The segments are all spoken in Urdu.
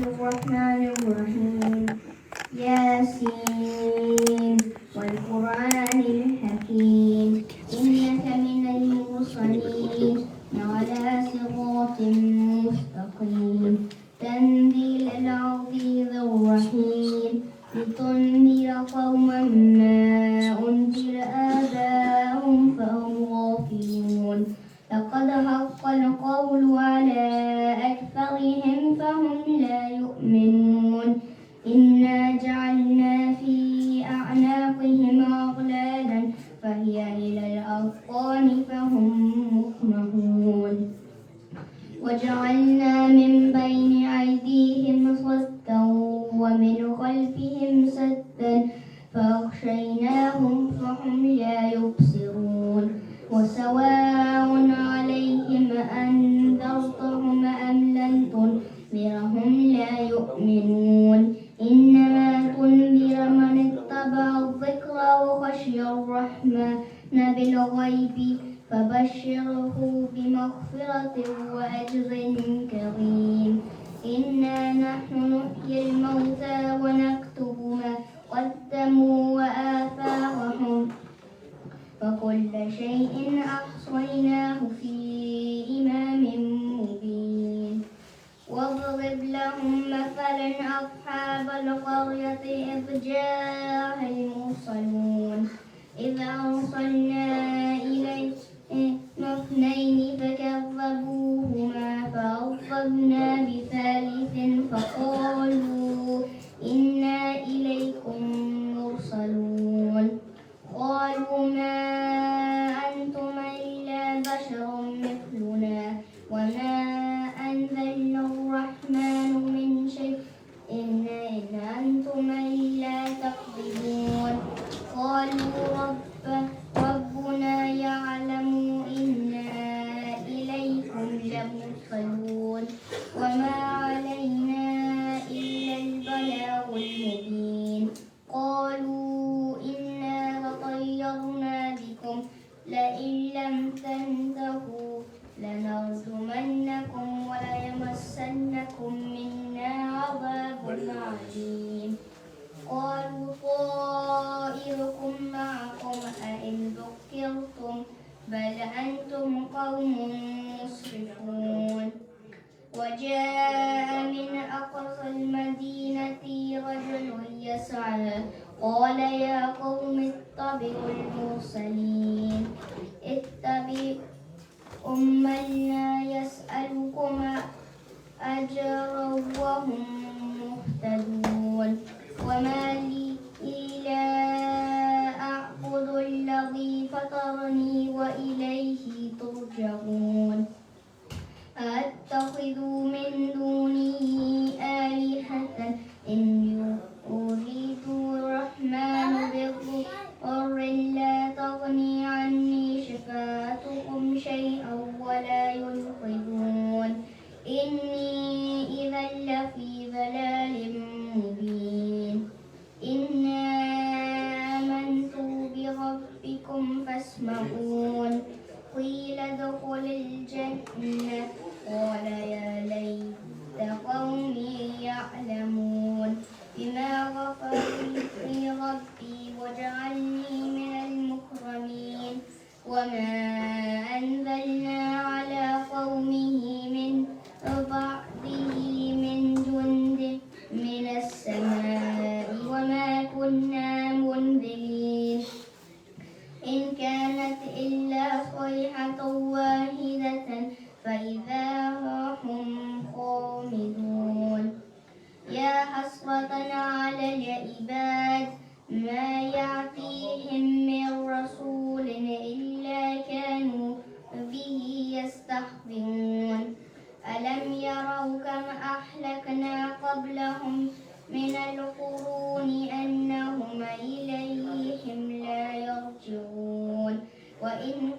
الرحمن الرحيم ياسين والقرآن الحكيم إنك من المرسلين على صراط مستقيم تنزيل العزيز الرحيم لتنذر قوما ما أنذر آباؤهم فهم غافلون لقد حق القول على أكثرهم فهم لا يؤمنون إنا جعلنا في أعناقهم أغلالا فهي إلى الأذقان فهم مقمحون وجعلنا من بين أيديهم سدا ومن خلفهم سدا فأغشيناهم فهم لا يبصرون وسواء عليهم أنذرتهم أم لم تنذرهم لا يؤمنون إنما تنذر من اتبع الذكر وخشي الرحمن بالغيب فبشره بمغفرة وأجر كريم إنا نحن نحيي الموتى ونكتب ما قدموا وآثارهم وكل شيء أحصيناه في إمام مبين واضرب لهم مثلا أصحاب القرية إذ جاءها المرسلون إذ أرسلنا إليهم اثنين فكذبوهما فأرسلنا بثالث فقالوا إنا إليكم مرسلون قالوا ما أنتم إلا بشر مثلنا وما أنزلنا الرحمن من شيء إن أنتم إلا تكذبون قالوا ربنا يعلم إنا إليكم لمرسلون وما علينا إلا البلاغ المبين قالوا إنا تطيرنا بكم لئن لم تنتهوا لنرجمنكم وليمسنكم منا عذاب عليم قالوا طائركم معكم أئن ذكرتم بل أنتم قوم مسرفون وجاء من أقصى المدينة رجل يسعى قال يا قوم اتبعوا المرسلين اتبعوا من لا يسألكم أجرا وهم مهتدون وما لي لا أعبد الذي فطرني وإليه ترجعون أتخذ من دونه آلهة إن يريد الرحمن بضر لا تغني عني شفاعتهم شيئا ولا ينقذون إني إذا لفي ضلال مبين إنا آمنت بربكم فاسمعون قيل ادخل الجنة قال يا ليت قومي يعلمون بما غفر لي ربي وجعلني من المكرمين وما أنزلنا على قومه من بعده من جند من السماء وما كنا منزلين إن كانت إلا صيحة واحدة فإذا هم خامدون يا حسرة على العباد ما يأتيهم من رسول إلا كانوا به يستهزئون ألم يروا كم أهلكنا قبلهم من القرون أنهم إليهم لا يرجعون وإن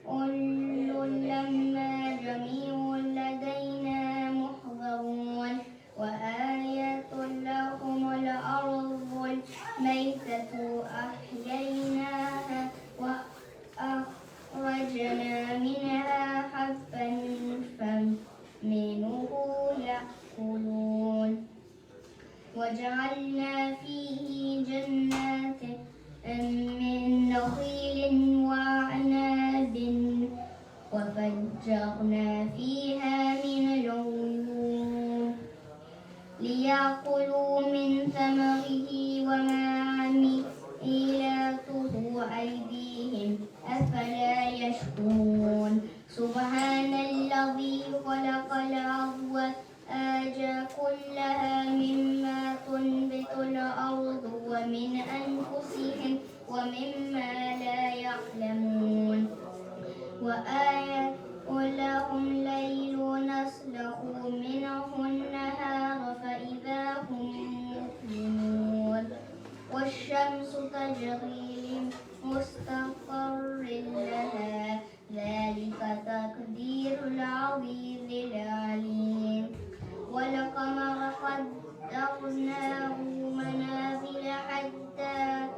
كل لما جميع لدينا محضرون وآية لهم الأرض الميتة أحييناها وأخرجنا منها حبا فمنه يأكلون وجعلنا فيه جنات من نخيل وأعناب وفجرنا فيها من العيون ليأكلوا من ثمره وما عملته أيديهم أفلا يشكرون سبحان الذي خلق الأرض والأرض كلها مما تنبت الأرض ومن أنفسهم ومما لا يعلمون وآية لهم ليل نسلخ منه النهار فإذا هم مظلمون والشمس تجري لمستقر لها ذلك تقدير العزيز العليم والقمر قدرناه منازل حتى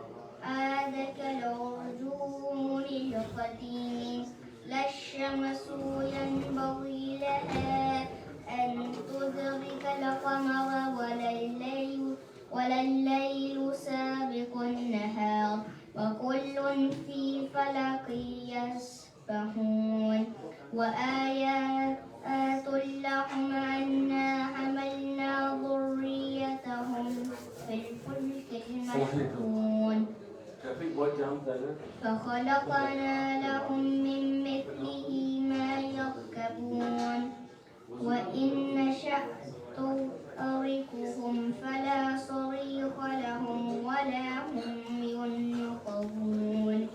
عاد كالعرجون القديم لا الشمس ينبغي لها أن تدرك القمر ولا الليل سابق النهار وكل في فلك يسبحون وآيات لهم أنا حملنا ذريتهم في الفلك المشحون فخلقنا لهم من مثله ما يركبون وإن نشأ نغرقهم فلا صريخ لهم ولا هم ينقذون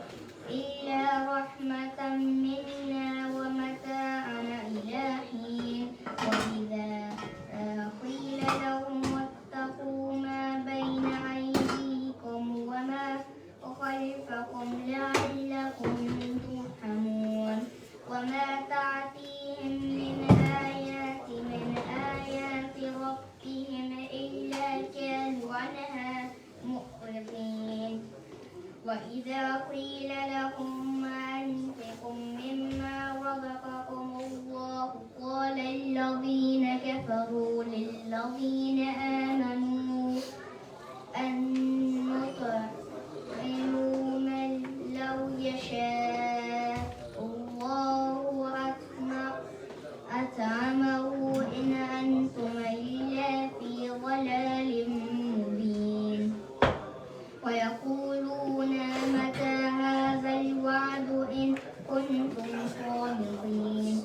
إلا رحمة منا ومتاعا إلى حين وإذا قيل لهم اتقوا ما بين أيديكم وما خلفكم لعلكم ترحمون وما تأتيهم من آيات ربهم إلا كانوا عنها معرضين وإذا قيل لهم أنفقوا مما رزقكم الله قال الذين كفروا للذين آمنوا أنطعموا من لو يشاء الله أطعمه إن أنتم إلا في ضلال مبين ويقولون متى هذا الوعد إن كنتم صادقين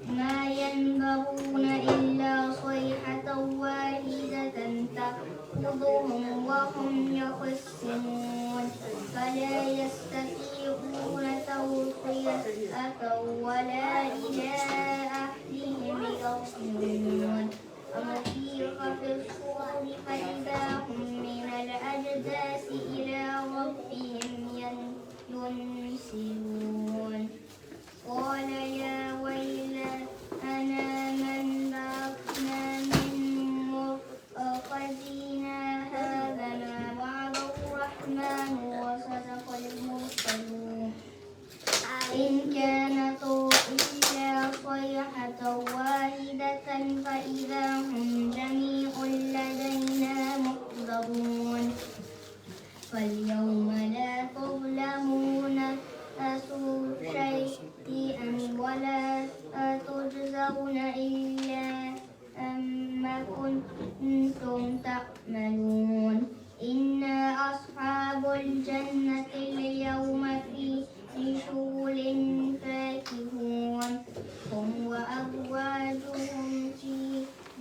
ما ينظرون إلا صيحة واحدة تأخذهم وهم يخصمون فلا يستطيعون توصية ولا إلى أهلهم يرجعون ونفخ في الصور فإذا هم من الأجداث إلى ربهم ينسلون قال يا ويلنا من بعثنا من مرقدنا هذا ما وعد الرحمن وصدق المرسلون إن كانت إلا صيحة واحدة فإذا هم جميع لدينا محضرون فاليوم لا تظلمون شيئا ولا تجزون إلا ما كنتم تعملون إنا أصحاب الجنة اليوم في شغل فاكهون هم وأزواجهم في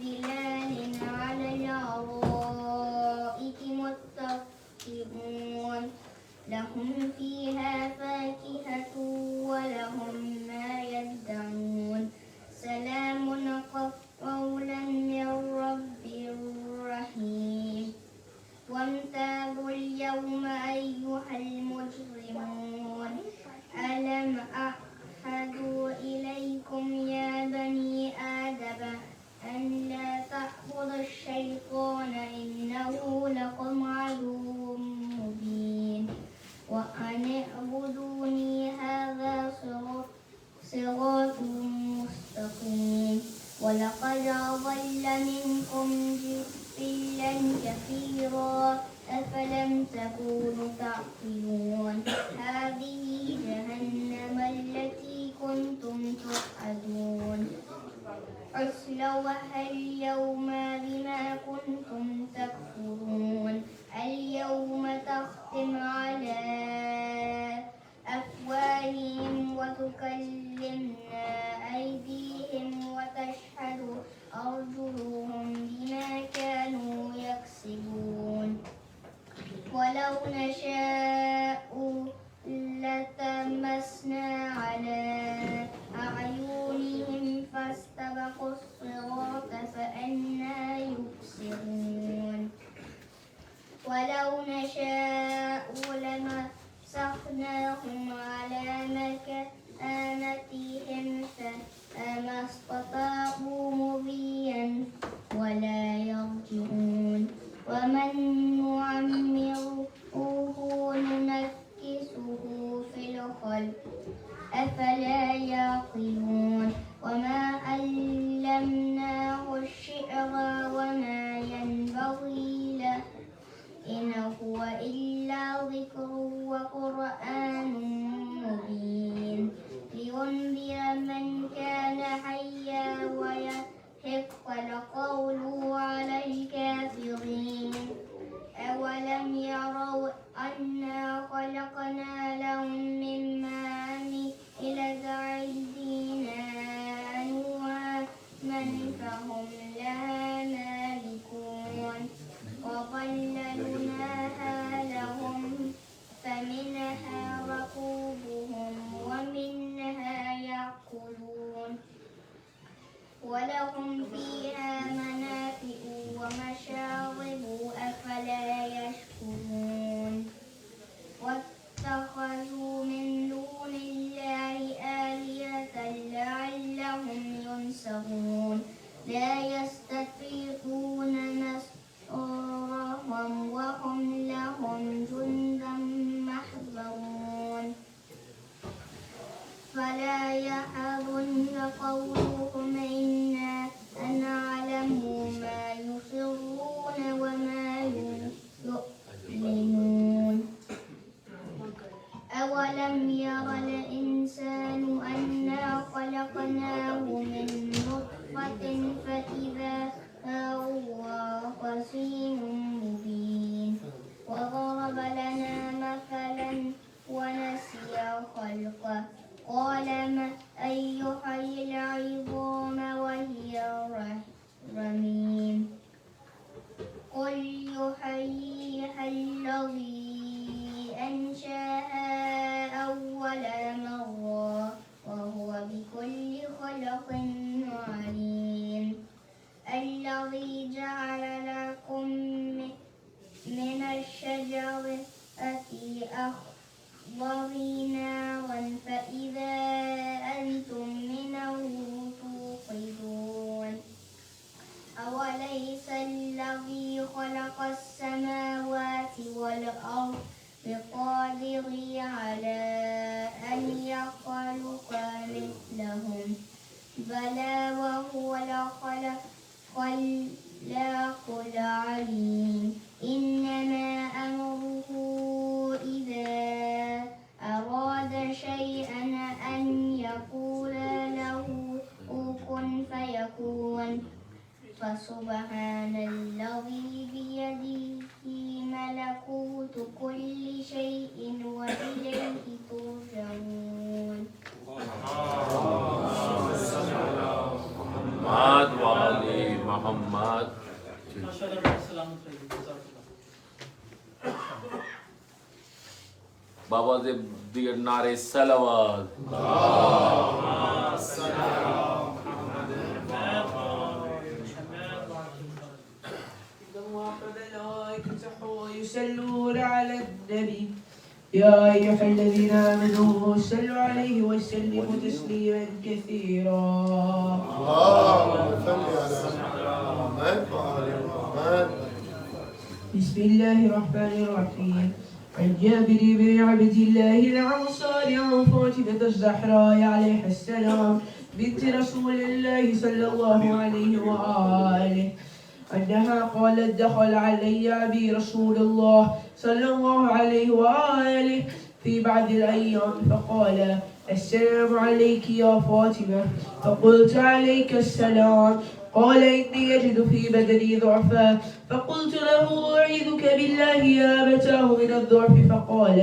ظلال على الأرائك متكئون ولقد أضل منكم جبلا كثيرا أفلم تكونوا تعقلون هذه جهنم التي كنتم توعدون اصلوها اليوم بما كنتم تكفرون اليوم تختم على أفواههم وتكلمنا أيديهم وتشهد أرجلهم بما كانوا يكسبون ولو نشاء لتمسنا على أعينهم فاستبقوا الصراط فأنى يبصرون ولو نشاء لمسخناهم على مكانتهم فما استطاعوا مضيا ولا يرجعون ومن نعمره ننكسه في الخلق أفلا يعقلون وما علمناه الشعر وما ينبغي له إن هو إلا ذكر وقرآن مبين لينذر من كان حيا ويحق القول على الكافرين أولم يروا أنا خلقنا لهم مما عملت أيدينا أنعاما فهم لها مالكون وظللناها لهم فمنها ركوبهم ومنها يأكلون ولهم فيها منافع ومشارب أفلا يشكرون واتخذوا من دون الله آلهة لعلهم ينصرون لا يستطيعون نصرهم وهم لهم جند محضرون فلا يحزنك قولهم إنا نعلم ما يسرون وما يعلنون أولم ير الإنسان أنا خلقناه من نطفة فإذا هو خصيم مبين وضرب لنا مثلا ونسي خلقه قال من يحيي العظام وهي رميم قل يحييها الذي أنشأها أول مرة وهو بكل خلق عليم الذي جعل لكم من الشجرة أخضر نارا فإذا أنتم منه توقدون أوليس الذي خلق السماوات والأرض بقادر على أن يخلق مثلهم بلى وهو الخلاق العليم إنما أمره إذا أراد شيئا أن يقول له كن فيكون فسبحان الذي بيده ملكوت كل شيء وإليه ترجعون محمد وآل محمد. بابا دیگر نعرے صلوات. يصلون على النبي يا أيها الذين آمنوا صلوا عليه وسلموا تسليما كثيرا. اللهم صل على محمد وآل محمد. بسم الله الرحمن الرحيم. عن جابر بن عبد الله الأنصاري عن فاطمة الزهراء عليه السلام بنت رسول الله صلى الله عليه وآله أنها قالت دخل علي أبي رسول الله صلى الله عليه وآله في بعض الأيام فقال السلام عليك يا فاطمة. فقلت عليك السلام. قال إني يجد في بدني ضعفا. فقلت له أعيذك بالله يا أبتاه من الضعف. فقال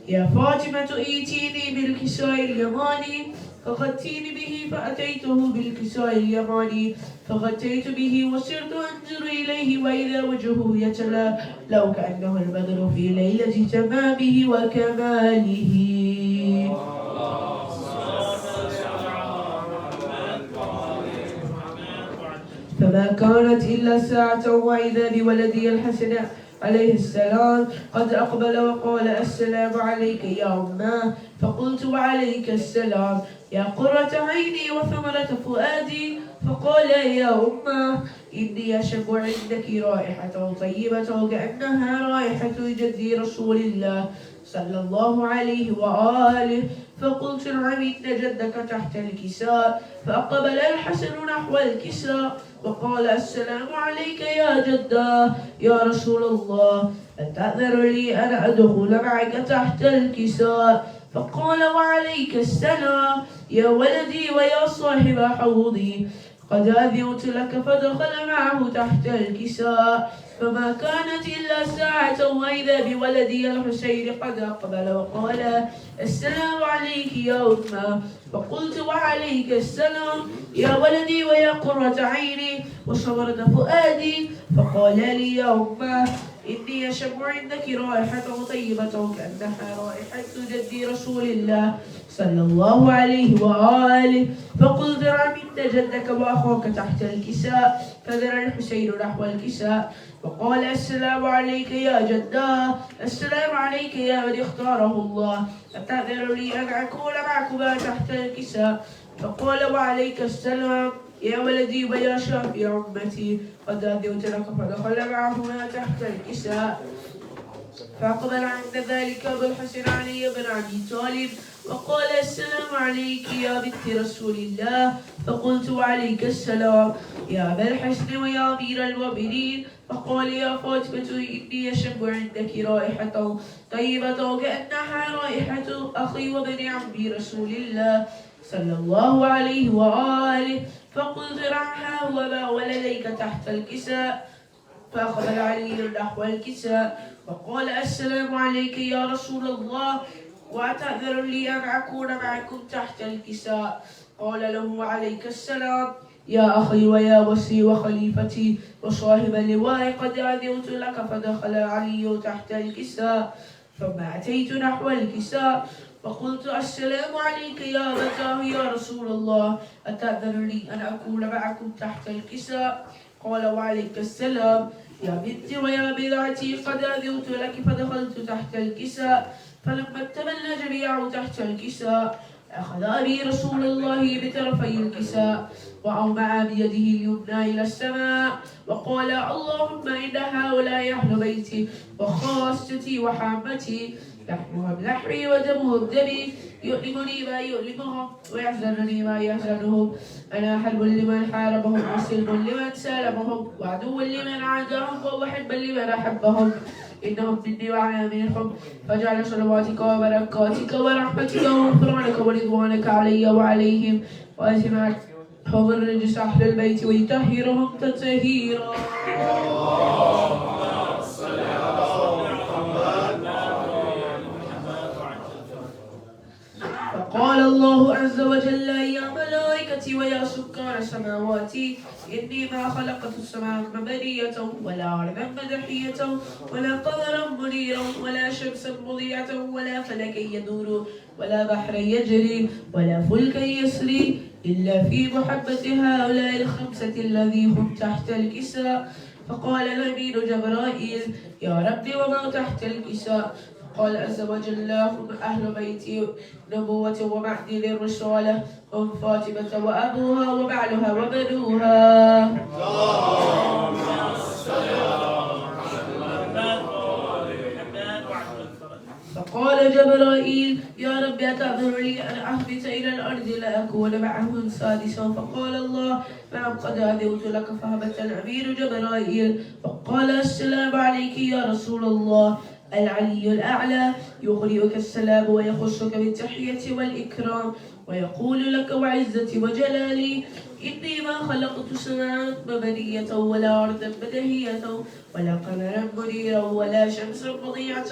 يا فاطمة ائتيني بالكساء اليماني فغطيني به. فأتيته بالكساء اليماني فغطيت به وصرت أنظر إليه وإذا وجهه يتلى لو كأنه البدر في ليلة تمامه وكماله. فما كانت إلا ساعة وإذا بولدي الحسن عليه السلام قد أقبل وقال السلام عليك يا أماه. فقلت وعليك السلام يا قرة عيني وثمرة فؤادي. فقال يا أماه إني أشم عندك رائحة طيبة كأنها رائحة جدي رسول الله صلى الله عليه وآله. فقلت نعم إن جدك تحت الكساء. فأقبل الحسن نحو الكساء وقال السلام عليك يا جدا يا رسول الله أتأذن لي أن أدخل معك تحت الكساء؟ فقال وعليك السلام يا ولدي ويا صاحب حوضي قد أذنت لك. فدخل معه تحت الكساء فما كانت إلا ساعة وإذا بولدي الحسين قد أقبل وقال السلام عليك يا أمه. فقلت وعليك السلام يا ولدي ويا قرة عيني وصبرة فؤادي. فقال لي يا أمه إني أشم عندك رائحة طيبة كأنها رائحة جدي رسول الله صلى الله عليه وآله. فقلت نعم إن جدك وأخوك تحت الكساء. فذر الحسين نحو الكساء وقال السلام عليك يا جدا السلام عليك يا من اختاره الله أتأذن لي أن أكون معكما تحت الكساء؟ فقال وعليك السلام يا ولدي ويا شافي أمتي قد أذنت لك. فدخل معهما تحت الكساء. فأقبل عند ذلك أبو الحسن علي بن أبي طالب وقال السلام عليك يا بنت رسول الله. فقلت وعليك السلام يا أبا الحسن ويا أمير المؤمنين. فقال يا فاطمة إني أشم عندك رائحة طيبة كأنها رائحة أخي وابن عمي رسول الله صلى الله عليه وآله. فقلت رعها وما ولديك تحت الكساء. فأقبل علي نحو الكساء وقال السلام عليك يا رسول الله وأتأذن لي أن أكون معكم تحت الكساء؟ قال له عليك السلام يا أخي ويا وصي وخليفتي وصاحب اللواء قد أذنت لك. فدخل علي تحت الكساء ثم أتيت نحو الكساء فقلت السلام عليك يا أبتاه يا رسول الله أتأذن لي أن أكون معكم تحت الكساء؟ قال وعليك السلام يا بنتي ويا بضعتي قد أذنت لك. فدخلت تحت الكساء فلما اتبلى جميعا تحت الكساء أخذ أبي رسول الله بطرفي الكساء وأومع بيده اليمنى إلى السماء وقال اللهم إن هؤلاء أهل بيتي وخاصتي وحامتي لحمهم لحمي ودمهم دمي يؤلمني ما يؤلمهم ويحزنني ما يحزنهم. أنا حلب لمن حاربهم وسلم لمن سالمهم وعدو لمن عاداهم ومحب لمن أحبهم. إنهم مني وأنا منهم. فاجعل صلواتك وبركاتك ورحمتك وغفرانك ورضوانك علي وعليهم وأزمع حضر الرجس أهل البيت ويطهرهم تطهيرا. قال الله عز وجل يا ملائكتي ويا سكان سماواتي إني ما خلقت السماء مبنية ولا أرضا مدحية ولا قمرا منيرا ولا شمسا مضيئة ولا فلكا يدور ولا بحرا يجري ولا فلكا يسري إلا في محبة هؤلاء الخمسة الذي هم تحت الكساء. فقال الأمين جبرائيل يا ربي وما تحت الكساء؟ قال عز وجل هم أهل بيتي نبوة ومعدن الرسالة هم فاطمة وأبوها وبعلها وبنوها. فقال جبرائيل يا رب أتأذن لي أن أهبط إلى الأرض لأكون معهم سادسا. فقال الله نعم قد أذنت لك. فهبط الأمير جبرائيل فقال السلام عليك يا رسول الله. العلي الأعلى يقرئك السلام ويخصك بالتحية والإكرام ويقول لك وعزتي وجلالي إني ما خلقت سماء مبنية ولا أرضا بدهية ولا قمرا منيرا ولا شمسا مضيعة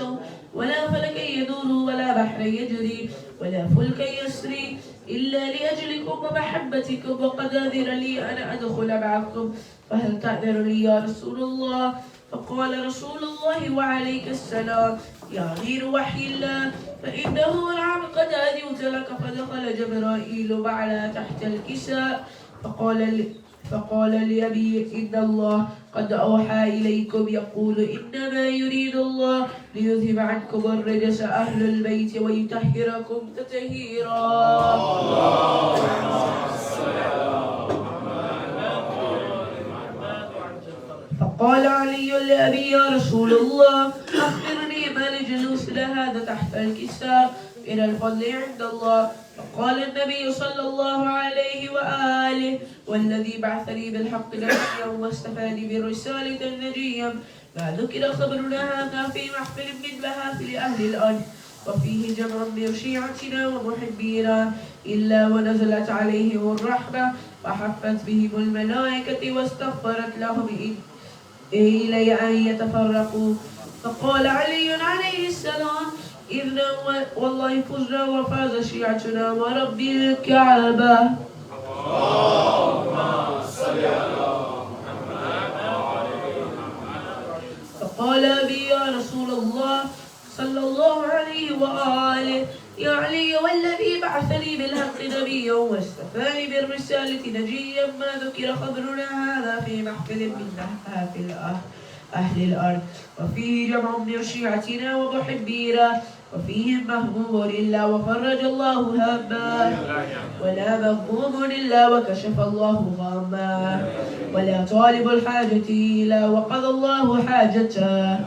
ولا فلكا يدور ولا بحرا يجري ولا فلكا يسري إلا لأجلكم ومحبتكم وقد أذن لي أن أدخل معكم فهل تأذن لي يا رسول الله؟ فقال رسول الله وعليك السلام يا غير وحي الله فإنه نعم قد أذنت لك. فدخل جبرائيل وعلى تحت الكساء فقال لأبي إن الله قد أوحى إليكم يقول إنما يريد الله ليذهب عنكم الرجس أهل البيت ويطهركم تطهيرا. فقال علي لأبي يا رسول الله أخبرني ما الجلوس لهذا تحت الكساء إلى الفضل عند الله. فقال النبي صلى الله عليه وآله والذي بعثني بالحق نبيا واستفاني بالرسالة نجيا ما ذكر خبرنا هذا في محفل من محافل أهل الأرض وفيه جمع من شيعتنا ومحبينا إلا ونزلت عليهم الرحمة وحفت بهم الملائكة واستغفرت لهم إلي أن يتفرقوا. فقال علي عليه السلام إذن والله فزنا وفاز شيعتنا ورب الكعبة. فقال أبي يا رسول الله صلى الله عليه وآله يا علي والذي بعثني بالحق نبيا واستفاني بالرسالة نجيا ما ذكر خبرنا هذا في محفل من محافل أهل الأرض وفيه جمع من شيعتنا ومحبينا وفيهم مهموم إلا وفرج الله هما ولا مهموم إلا وكشف الله غاما ولا طالب الحاجة إلا وقضى الله حاجته.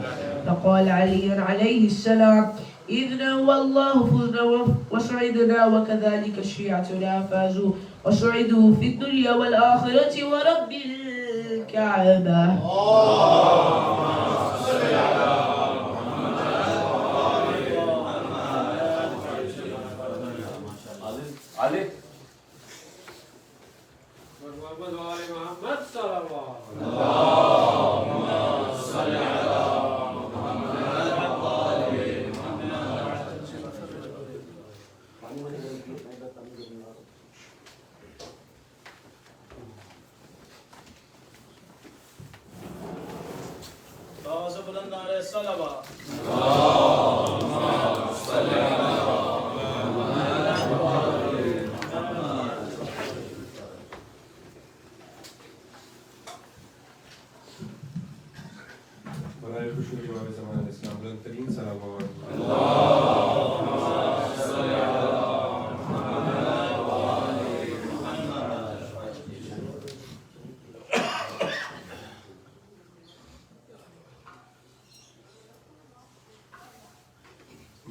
فقال علي عليه السلام إذنا والله فزنا وسعدنا وكذلك شيعتنا فازوا وسعدوا في الدنيا والآخرة ورب الكعبة. علي محمد وآل محمد صلى الله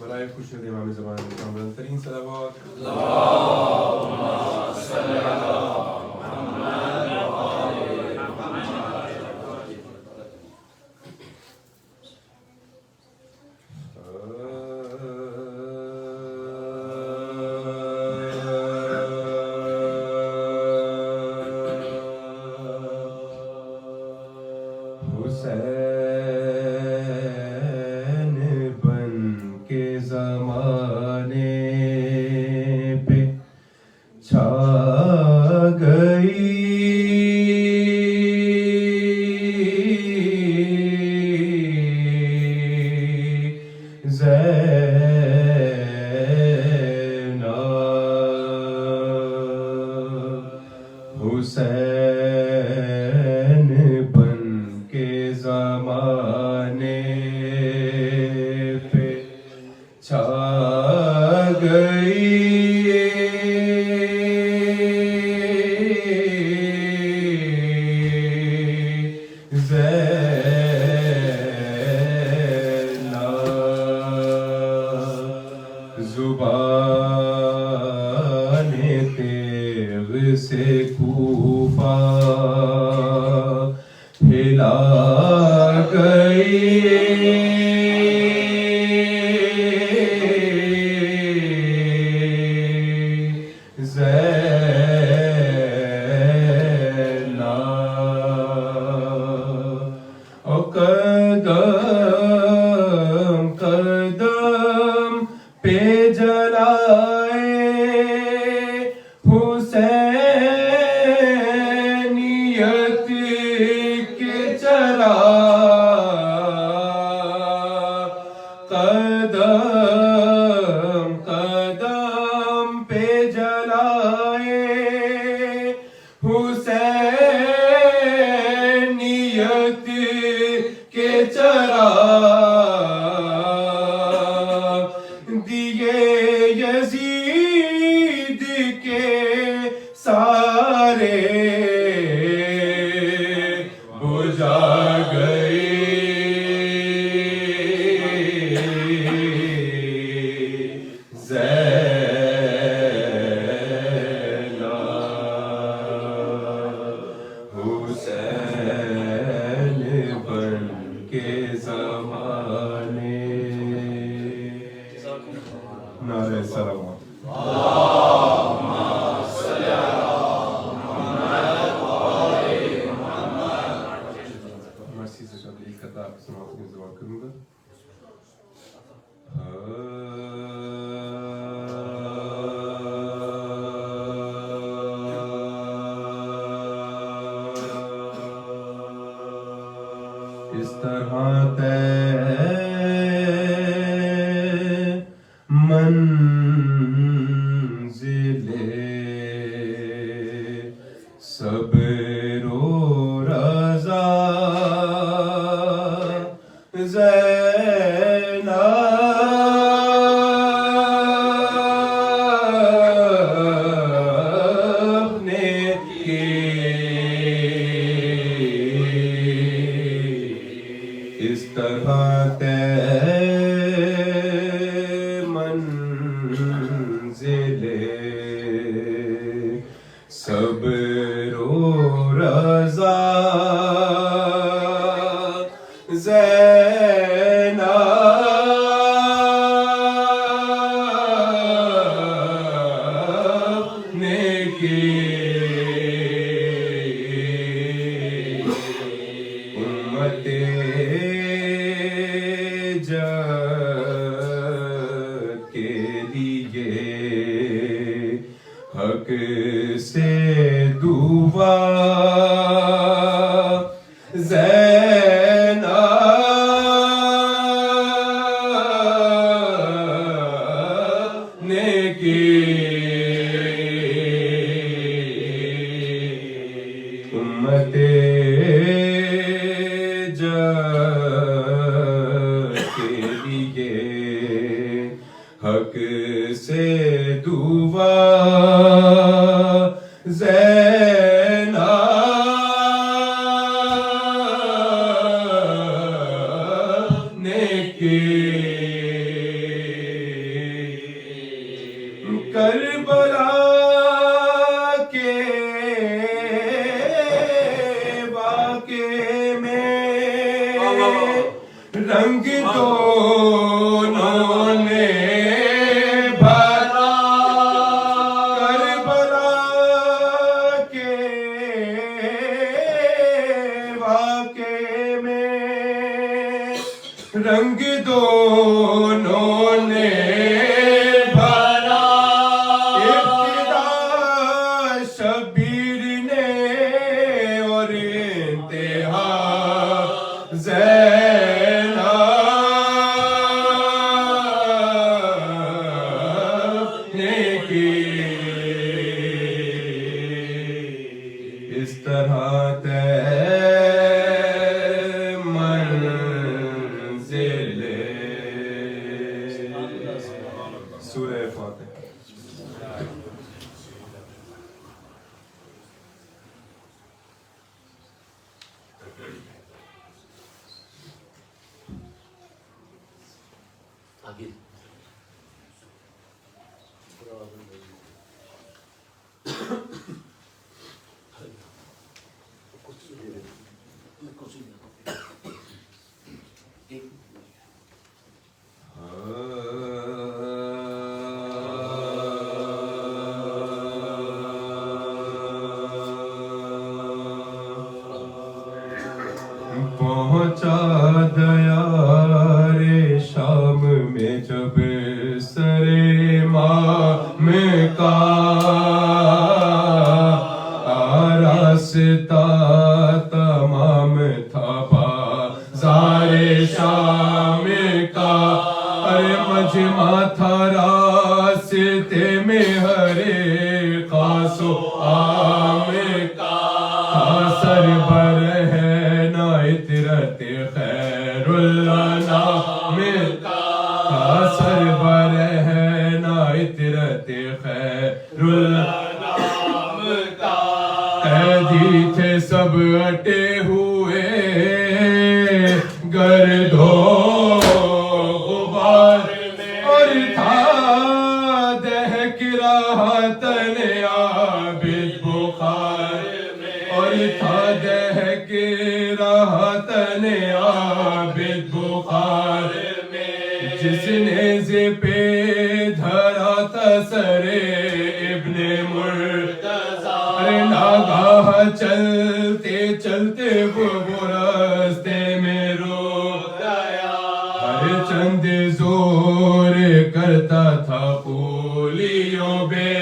برای خوشنودی امام زمان اسلام بلندترین صلوات زبان دلا گئی زینا او قدم قدم پہ جلائے حسینیت کے چراغ قدم قدم پہ جلائے حسینیت کے چراغ دیے یزید کے سارے بجھا گئے زینا حسین بن کے زمانے نعرہ سلوات مرسی سے قبل ایک قطع سماعت میں زبان کروں گا اس طرح منزل صبر و رضا زینا نے کی اس طرح منزل صبر و رضا زینا نے کی امت جد کے لیے حق سے دعا زینا نے کی امت جد کے لیے حق سے دعا زینا نے کی کربلا کے واقعے میں رنگ دونوں نے بھرا کربلا کے واقعے میں رنگ دونوں نے بھرا ابتدا شبیر نے اور انتہا زینا نے کی اس طرح منزل سورہ فاتحہ آگے کرسی پہنچا دیار شام میں جب سرے مام کا راستہ تمام تھا بازار شام کا، ارے مجمع تھا راستے میں ہرے خاص و عام کا، سر بر ہے نا عطرت خیر الانام کا، سر بر ہے نا عطرت خیر الانام کا، قیدی تھے سب اٹے ہوئے گرد و غبار میں، اور تھا دہک رہا تن عابد بخار میں، اور تھا دہک رہا تن عابد بخار میں، جس نے پہ دھرا تھا سر ابن مرتضی، ناگاہ چلتے چلتے وہ راستے میں رو گیا، ہر چند زور کرتا تھا پولیوں بے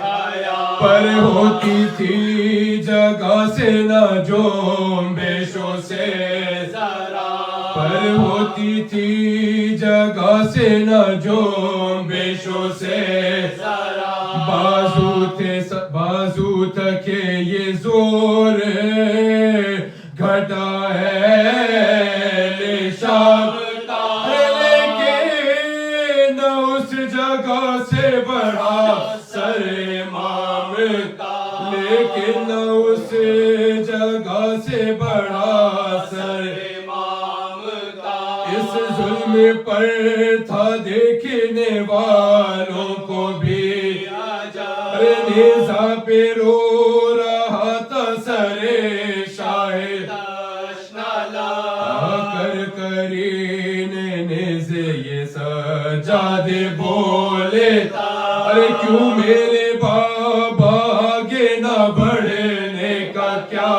حیا، پر ہوتی تھی جگہ سے نہ جنبشوں سے ذرا، پر ہوتی تھی جگہ سے نہ جنبشوں سے ذرا، بازو تک یہ زور گھٹا ہے شام کا، لیکن اس جگہ سے بڑھا سر امام کا، لیکن اس جگہ سے بڑھا سر امام کا، اس ظلم پر تھا دیکھنے والوں کو بھی نیزہ پہ رو رہا تھا سر شاہد اشنالا، کر کرین نیزے یہ سجادے بولے، ارے کیوں میرے بابا آگے نہ بڑھنے کا کیا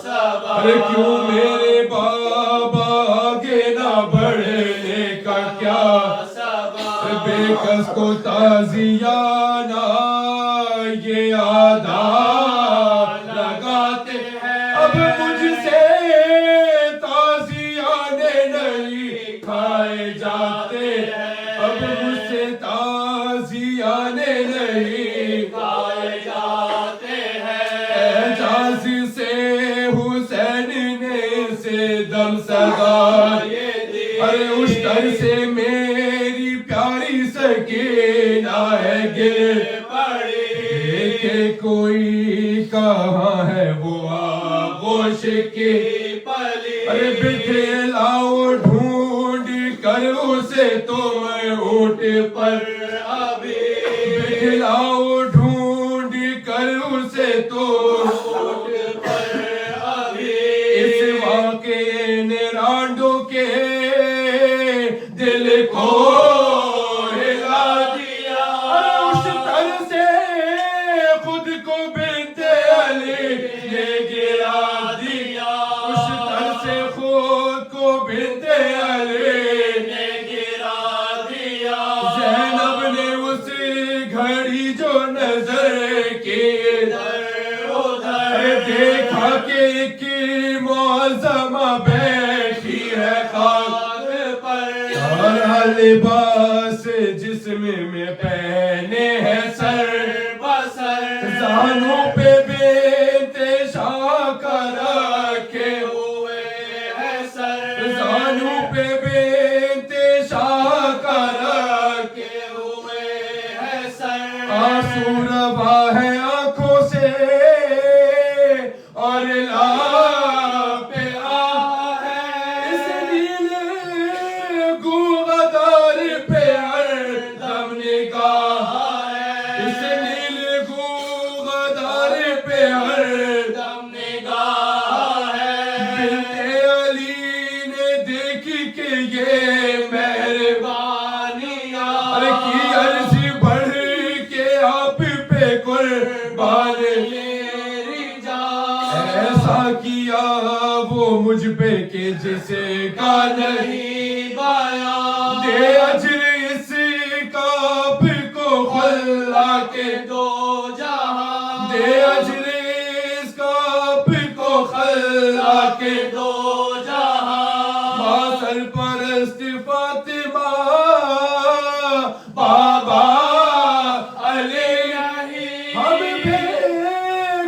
سبب، ارے کیوں میرے بابا آگے نہ بڑھنے کا کیا سبب، بے کس کو تازیانہ یہ آدھا لگاتے ہیں، اب مجھ سے تازیانے نہیں کھائے جاتے ہیں، اب مجھ سے تازیانے نہیں کھائے جاتے ہیں، اعجاز سے حسین نے سے دم سگائے دی، ارے اشتر سے میری پیاری سکینہ ہے گر پڑی، کہ کوئی کہاں ہے وہ آغوش کی پلی، ارے بکھلاؤ ڈھونڈ کر اسے تم اونٹ پر ابھی، بکھلاؤ ڈھونڈ کر اسے تم اونٹ پر ابھی، اس واقعے نے رانڈو کے دل کو ہلا دیا، اس طرح سے خود کو بنت علی نے گرا دیا، اس طرح سے خود کو بنت علی نے گرا دیا، زینب نے اس گھڑی جو نظر کی ادھر ادھر، دیکھا کہ ایک معظمہ بیٹھی ہے خاک پر، اور لباس جسم میں پہنے ہے سر بسر، زانوں پہ بنت شاہ کا رکھے ہوئے ہے سر، زانوں پہ بنت شاہ کا رکھے ہوئے ہے سر، آنسو روا ہے آنکھوں سے اور لب پہ آہ ہے، اس نیل گوغدار پہ ہر دم نگاہ ہے، اس نیل گوغدار پہ ہر دم نگاہ ہے، بنت علی نے دیکھی کہ مجھ پہ کہ جسے کا نہیں بیان دے اجر اس کعب کو خلا کے دو جہاں دے اجر اس کعب کو خلا کے دو جہاں ماں سرپرست فاطمہ بابا علی ہم بے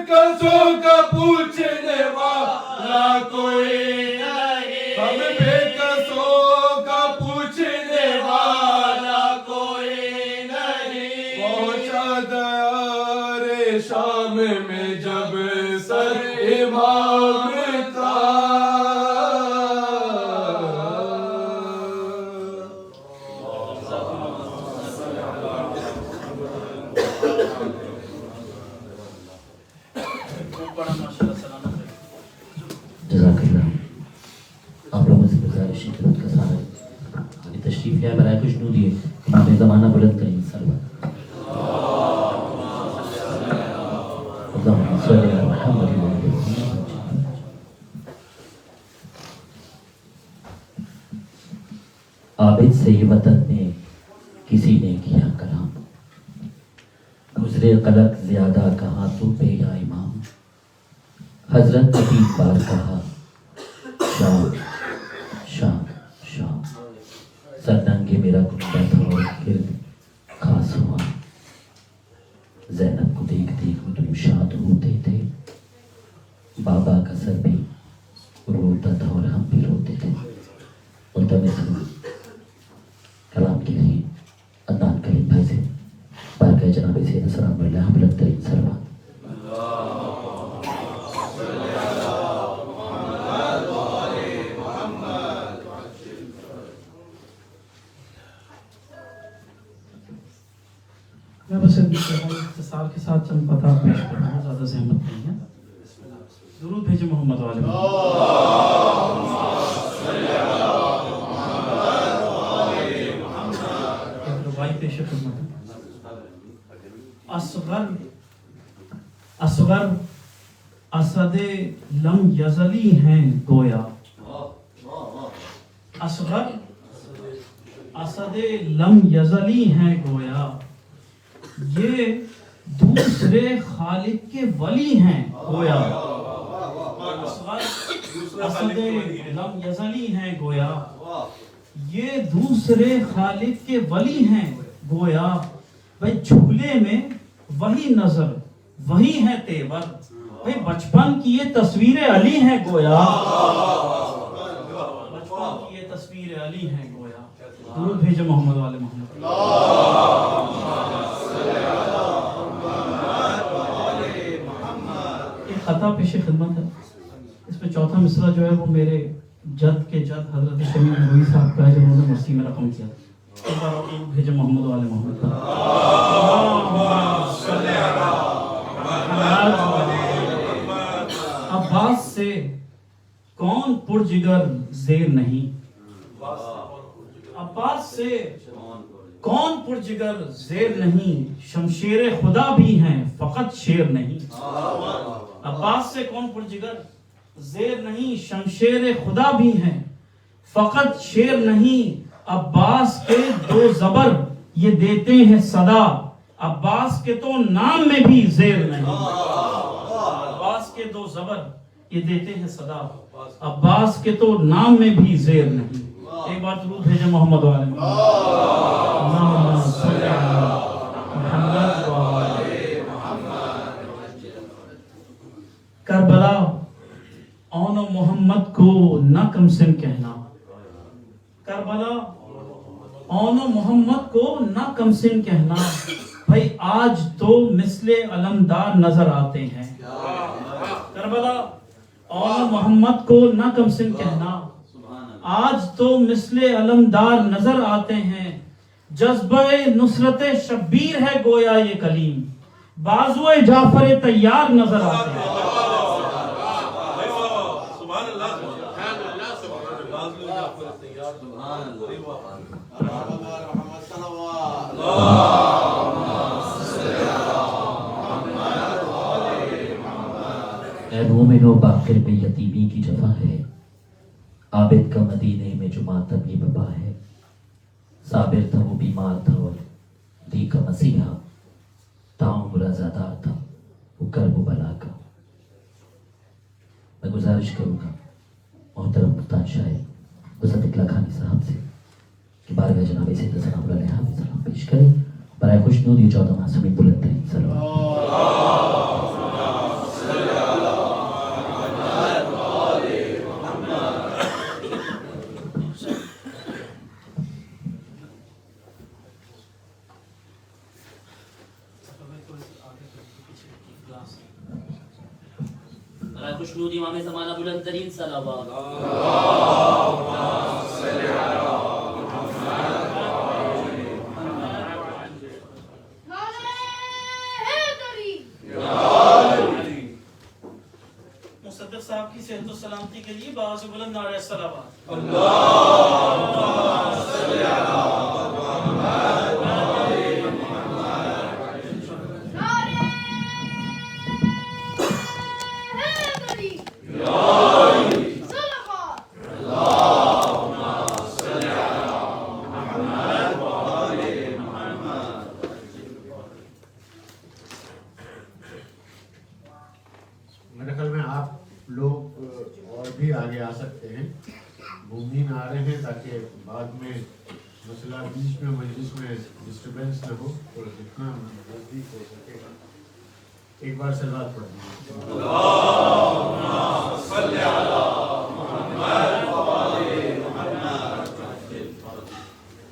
قصوں کا پوچھنے والا کوئی نہیں ہم بے قصوں کا پوچھنے والا کوئی نہیں پہنچا دیار شام میں جب سر امام تھا جزاک اللہ. آپ لوگوں سے گزارش ہے خدمت کا سارا آگے تشریف لائے برائے خوشنودی امام زمانہ بلند کریں سرور اللہم صلی علی محمد وعلی آل محمد. عابد سے یہ وطن میں کسی نے کیا کلام گزرے قلق زیادہ کہاں تو پہ یا امام حضرت نے تین بار کہا شام شام شام سر ننگے میرا کنڈا تھا اور گرد خاص ہوا زینب کو دیکھ دیکھ وہ تم شاد ہوتے تھے بابا کا سر بھی روتا تھا اور ہم بھی روتے تھے. ملتمس کلام کے لیے عدنان کریم بھائی سے بارگاہ جناب سید السلام علیہ بلند ترین سلوات. میں بس اختصار کے ساتھ چند پتہ پیش کرنا ہے، زیادہ زحمت نہیں ہے. درود بھیجے محمد والے ربائی پیش خدمت ہے. اصغر اسد لم یزلی ہیں گویا اصغر اسد لم یزلی ہیں گویا یہ دوسرے خالق کے ولی ہیں گویا اسد لم یزلی ہیں گویا یہ دوسرے خالق کے ولی ہیں گویا بھائی جھولے میں وہی نظر وہی ہے تیور بھائی بچپن کی یہ تصویر علی ہیں گویا بچپن کی یہ تصویر علی ہیں گویا. درود بھیجے محمد والے محمد. ایک خطا پیش خدمت ہے. اس میں چوتھا مصرع جو ہے وہ میرے جد کے جد حضرت شمیع نوری صاحب کا ہے جب انہوں نے مرسی میں رقم کیا. درود بھیجے محمد والے محمد. عباس سے کون پرجگر زیر نہیں عباس سے کون پرجگر زیر نہیں شمشیر خدا بھی ہیں فقط شیر نہیں عباس سے کون پرجگر زیر نہیں شمشیر خدا بھی ہیں فقط شیر نہیں عباس کے دو زبر یہ دیتے ہیں صدا عباس کے تو نام میں بھی زیر نہیں عباس کے دو زبر یہ دیتے ہیں صدا عباس کے تو نام میں بھی زیر نہیں. ایک بار درود بھیجے محمد والے کربلا اون و محمد کو نہ کم سن کہنا کربلا اون و محمد کو نہ کم سن کہنا بھائی آج تو مثل علمدار نظر آتے ہیں کربلا اون و محمد کو نہ کم سن کہنا آج تو مثل علمدار نظر آتے ہیں جذبہ نصرت شبیر ہے گویا یہ کلیم بازوئے جعفر تیار نظر آتے ہیں. اے مومنو باقر میں یتیمی کی جفا ہے عابد کا مدینے میں جو ماتم یہ وبا ہے، صابر تھا وہ بیمار تھا اور دی کا مسیحا تعمر عزادار تھا وہ کرب و بلا کا۔ میں گزارش کروں گا محترم مفتان شاہ حضرت اقلا خانی صاحب سے کہ بارگاہ جناب سید سلام اللہ علیہ وسلم سلام پیش کریں برائے خوشنودی 14 معصومین بلند ترین صلوات۔ برائے خوشنودی امام زمانہ بلند ترین صلوات۔ مصدق صاحب کی صحت و سلامتی کے لیے باعث بلند نعرہ صلوات۔ میرے خیال میں آپ لوگ اور بھی آگے آ سکتے ہیں، مومنین آ رہے ہیں تاکہ بعد میں مسئلہ بیچ میں مجلس میں ڈسٹربنس نہ ہو اور جتنا نزدیک ہو سکے ایک بار صلوات پڑھ دیجیے۔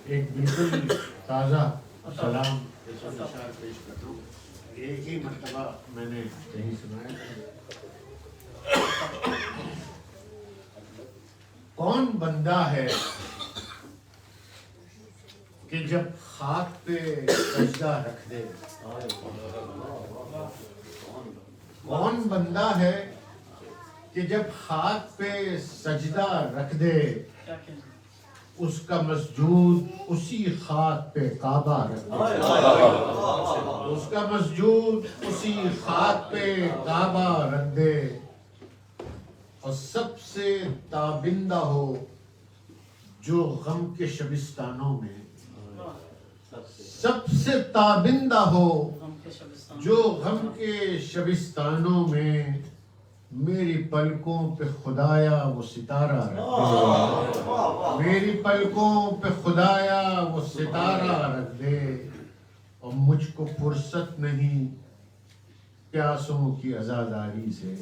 ایک بالکل تازہ سلام اشار پیش کرتا ہوں، ایک ہی مرتبہ میں نے کہیں سنایا تھا۔ کون بندہ ہے کہ جب خاک پہ سجدہ رکھ دے؟ کون بندہ ہے کہ جب خاک پہ سجدہ رکھ دے اس کا مسجود اسی خاک پہ کعبہ رکھ دے، اس کا مسجود اسی خاک پہ کعبہ رکھ دے، اور سب سے تابندہ ہو جو غم کے شبستانوں میں، سب سے تابندہ ہو جو غم کے شبستانوں میں، میری پلکوں پہ خدایا وہ ستارہ رکھ دے، میری پلکوں پہ خدایا وہ ستارہ رکھ دے، اور مجھ کو فرصت نہیں پیاسوں کی عزاداری سے،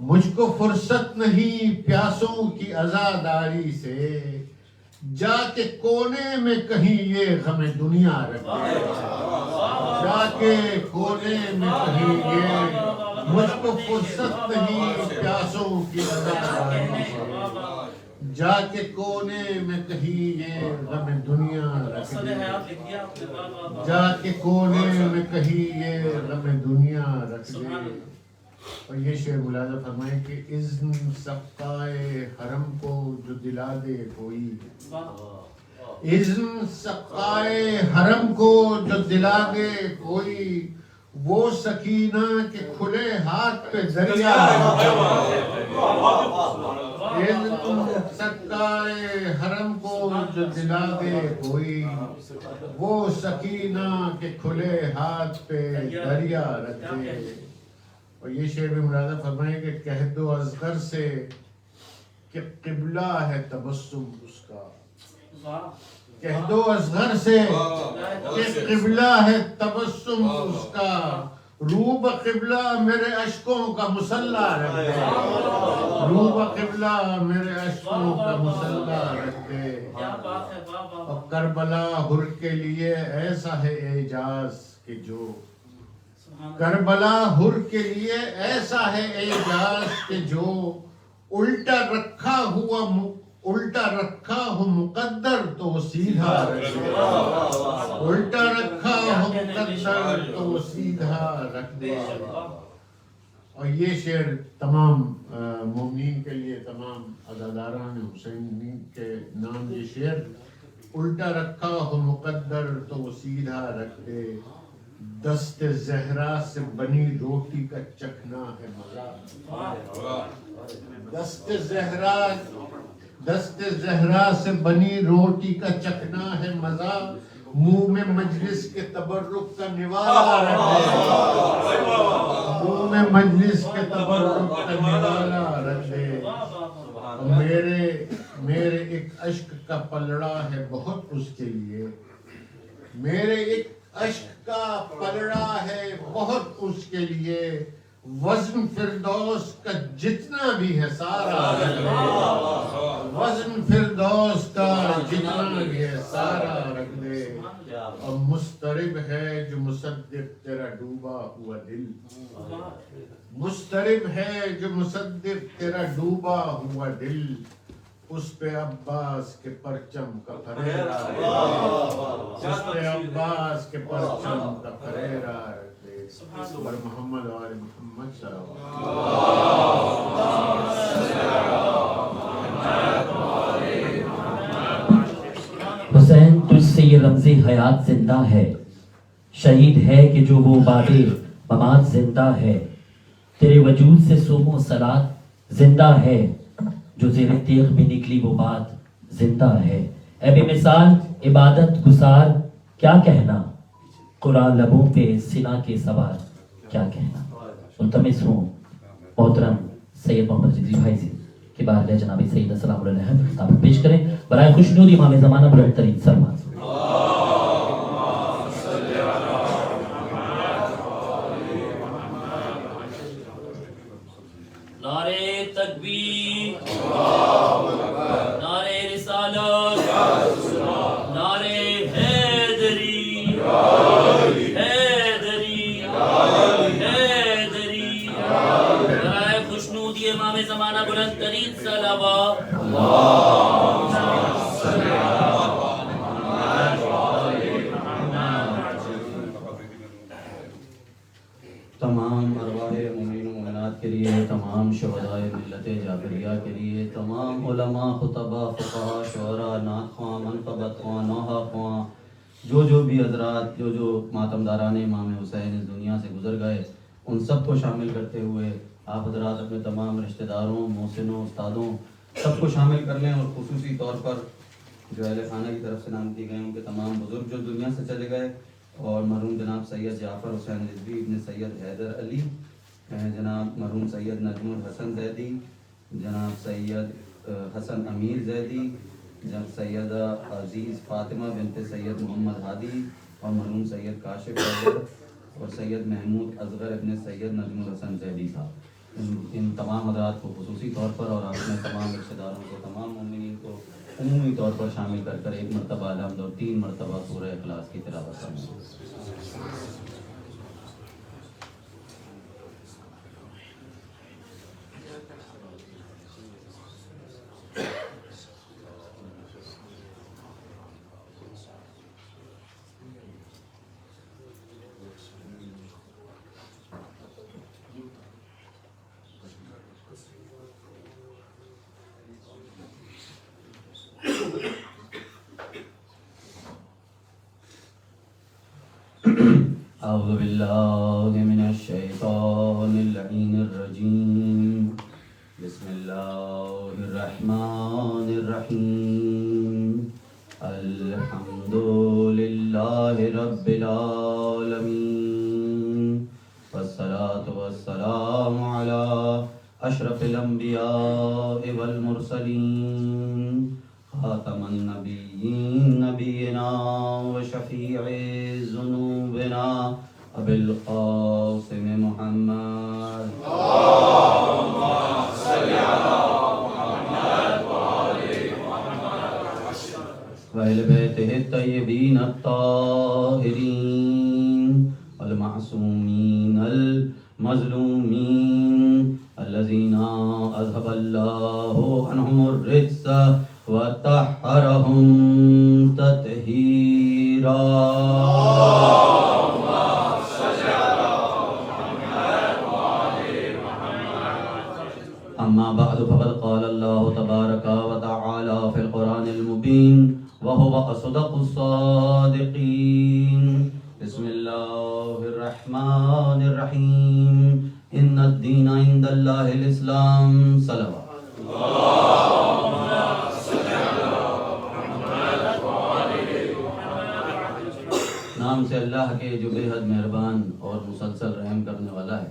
مجھ کو فرصت نہیں پیاسوں کی عزاداری سے، جا کے کونے میں کہیں یہ غم دنیا رکھ دے، جا کے کونے میں کہیں یہ، مجھ کو فرصت نہیں پیاسوں کی عزاداری سے، جا کے کونے میں کہیں یہ غم دنیا رکھ دے، جا کے کونے میں کہیں یہ غم دنیا رکھ دے۔ اور یہ شعر ملاحظہ فرمائیں کہ اذن سقائے حرم کو جو دلا دے کوئی، اذن سقائے حرم کو جو دلا دے کوئی، وہ سکینہ کے کھلے ہاتھ پہ دریا رکھ دے، اذن سقائے حرم کو جو دلا دے کوئی، وہ سکینہ کے کھلے ہاتھ پہ دریا رکھ دے۔ اور یہ شعر بھی ملاحظہ فرمائیں کہ کہہ دو اصغر سے کہ قبلہ ہے تبسم اس کا، کہہ دو اصغر سے کہ قبلہ ہے تبسم اس کا، روب قبلہ میرے اشکوں کا مسلح رکھ دے، روب قبلہ میرے اشکوں کا مسلح رکھ دے، اور کربلا ہر کے لیے ایسا ہے اعجاز کہ جو، کربلا ہر کے لیے ایسا ہے اعجاز کہ جو، الٹا رکھا ہو مقدر تو سیدھا رکھ دے، الٹا رکھا ہو مقدر تو سیدھا رکھ دے۔ اور یہ شعر تمام مومنین کے لیے، تمام عزاداران حسینی کے نام یہ شعر، الٹا رکھا ہو مقدر تو سیدھا رکھ دے، دست زہرا سے بنی روٹی کا چکھنا ہے مزہ. دست زہرا سے بنی روٹی کا چکھنا ہے مزہ. منہ میں مجلس کے تبرک کا نوالا رکھ دے. منہ میں مجلس کے تبرک کا نوالا رکھ دے. میرے ایک اشک کا پلڑا ہے بہت اس کے لیے. میرے ایک اشک کا پلڑا ہے بہت اس کے لیے. وزن فردوس کا جتنا بھی ہے سارا رکھ دے. وزن فردوس کا جتنا بھی ہے سارا رکھ دے. اور مسترب ہے جو مصدق تیرا ڈوبا ہوا دل. مسترب ہے جو مصدق تیرا ڈوبا ہوا دل. اس پہ عباس کے پرچم کا پھریرا رکھ دے. اس پہ عباس کے پرچم کا پھریرا رکھ دے. اور محمد آل محمد صلی اللہ علیہ وسلم. حسین تجھ سے یہ رمز حیات زندہ ہے. شہید ہے کہ جو وہ باد ممات زندہ ہے. تیرے وجود سے سوم و صلات زندہ ہے. جو زیر تیغ میں نکلی وہ بات زندہ ہے. اے بے مثال عبادت گسار کیا کہنا. قرآن لبوں پہ سنا کے سوار کیا کہنا. ملتمس ہوں محترم سید محمد رضوی بھائی سے کے بعد جناب سید السلام علیہ خطاب پیش کریں برائے خوشنود امام زمانہ بلند ترین سلمان. نعرے تکبیر، نعرے رسالت، نعرے حیدری، حیدری، حیدری. برائے خوشنودی امام زمانہ بلند ترین صلوات. تمام ارواح مومنین و مومنات کے لیے، تمام شہدائے ملت جعفریہ کے لیے، تمام علماء، خطباء، فقہاء، شعراء، نعت خواں، منقبت خواں، نوحہ خواں، جو بھی حضرات جو ماتمداران امام حسین اس دنیا سے گزر گئے، ان سب کو شامل کرتے ہوئے آپ حضرات اپنے تمام رشتہ داروں، محسنوں، استادوں سب کو شامل کر لیں. اور خصوصی طور پر جو اہل خانہ کی طرف سے نام دی گئے ان کے تمام بزرگ جو دنیا سے چلے گئے، اور مرحوم جناب سید جعفر حسین رضوی ابن سید حیدر علی، جناب مرحوم سید نجم الحسن زیدی، جناب سید حسن امیر زیدی، جناب سیدہ عزیز فاطمہ بنت سید محمد ہادی، اور مرحوم سید کاشف حیدر، اور سید محمود اصغر ابن سید نجم الحسن زیدی صاحب. ان تمام حضرات کو خصوصی طور پر اور اپنے تمام رشتہ داروں کو، تمام مومنین کو عمومی طور پر شامل کر کر ایک مرتبہ الحمد اور 3 مرتبہ سورہ اخلاص کی تلاوت کریں. اعوذ باللہ من الشیطان اللعین الرجیم. بسم اللہ الرحمن الرحیم. الحمد للہ رب العالمین، والصلاة والسلام علی اشرف الانبیاء والمرسلین، خاتم النبیین نبینا وشفیع ذنوبنا ابی القاسم محمد. اللہم صلی علی محمد وآل محمد وآل بیتہ الطیبین الطاہرین المعصومین المظلومین الذین اذهب اللہ عنہم الرجس وطہرہم تطہیرا. اما بعد فقد قال اللہ تبارک وتعالی فی القرآن المبین وهو اصدق الصادقین. بسم اللہ اللہ کے جو بے حد مہربان اور مسلسل رحم کرنے والا ہے.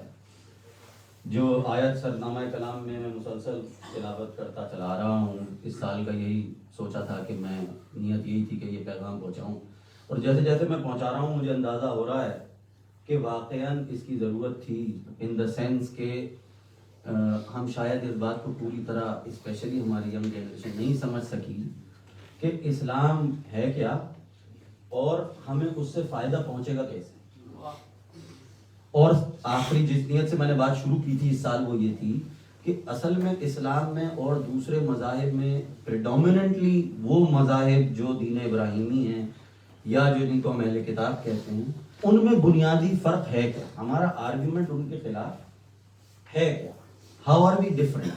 جو آیت سرنامہ کلام میں مسلسل تلاوت کرتا چلا رہا ہوں، اس سال کا یہی سوچا تھا کہ میں نیت یہی تھی کہ یہ پیغام پہنچاؤں، اور جیسے جیسے میں پہنچا رہا ہوں مجھے اندازہ ہو رہا ہے کہ واقعاً اس کی ضرورت تھی، ان دا سینس کہ ہم شاید اس بات کو پوری طرح اسپیشلی ہماری ینگ جنریشن نہیں سمجھ سکی کہ اسلام ہے کیا اور ہمیں اس سے فائدہ پہنچے گا کیسے. اور آخری جس نیت سے میں نے بات شروع کی تھی اس سال وہ یہ تھی کہ اصل میں اسلام میں اور دوسرے مذاہب میں پریڈومیننٹلی وہ مذاہب جو دین ابراہیمی ہیں یا جو جن کو ہم اہل کتاب کہتے ہیں ان میں بنیادی فرق ہے کیا. ہمارا آرگیومنٹ ان کے خلاف ہے کیا، ہاؤ آر وی ڈفرنٹ.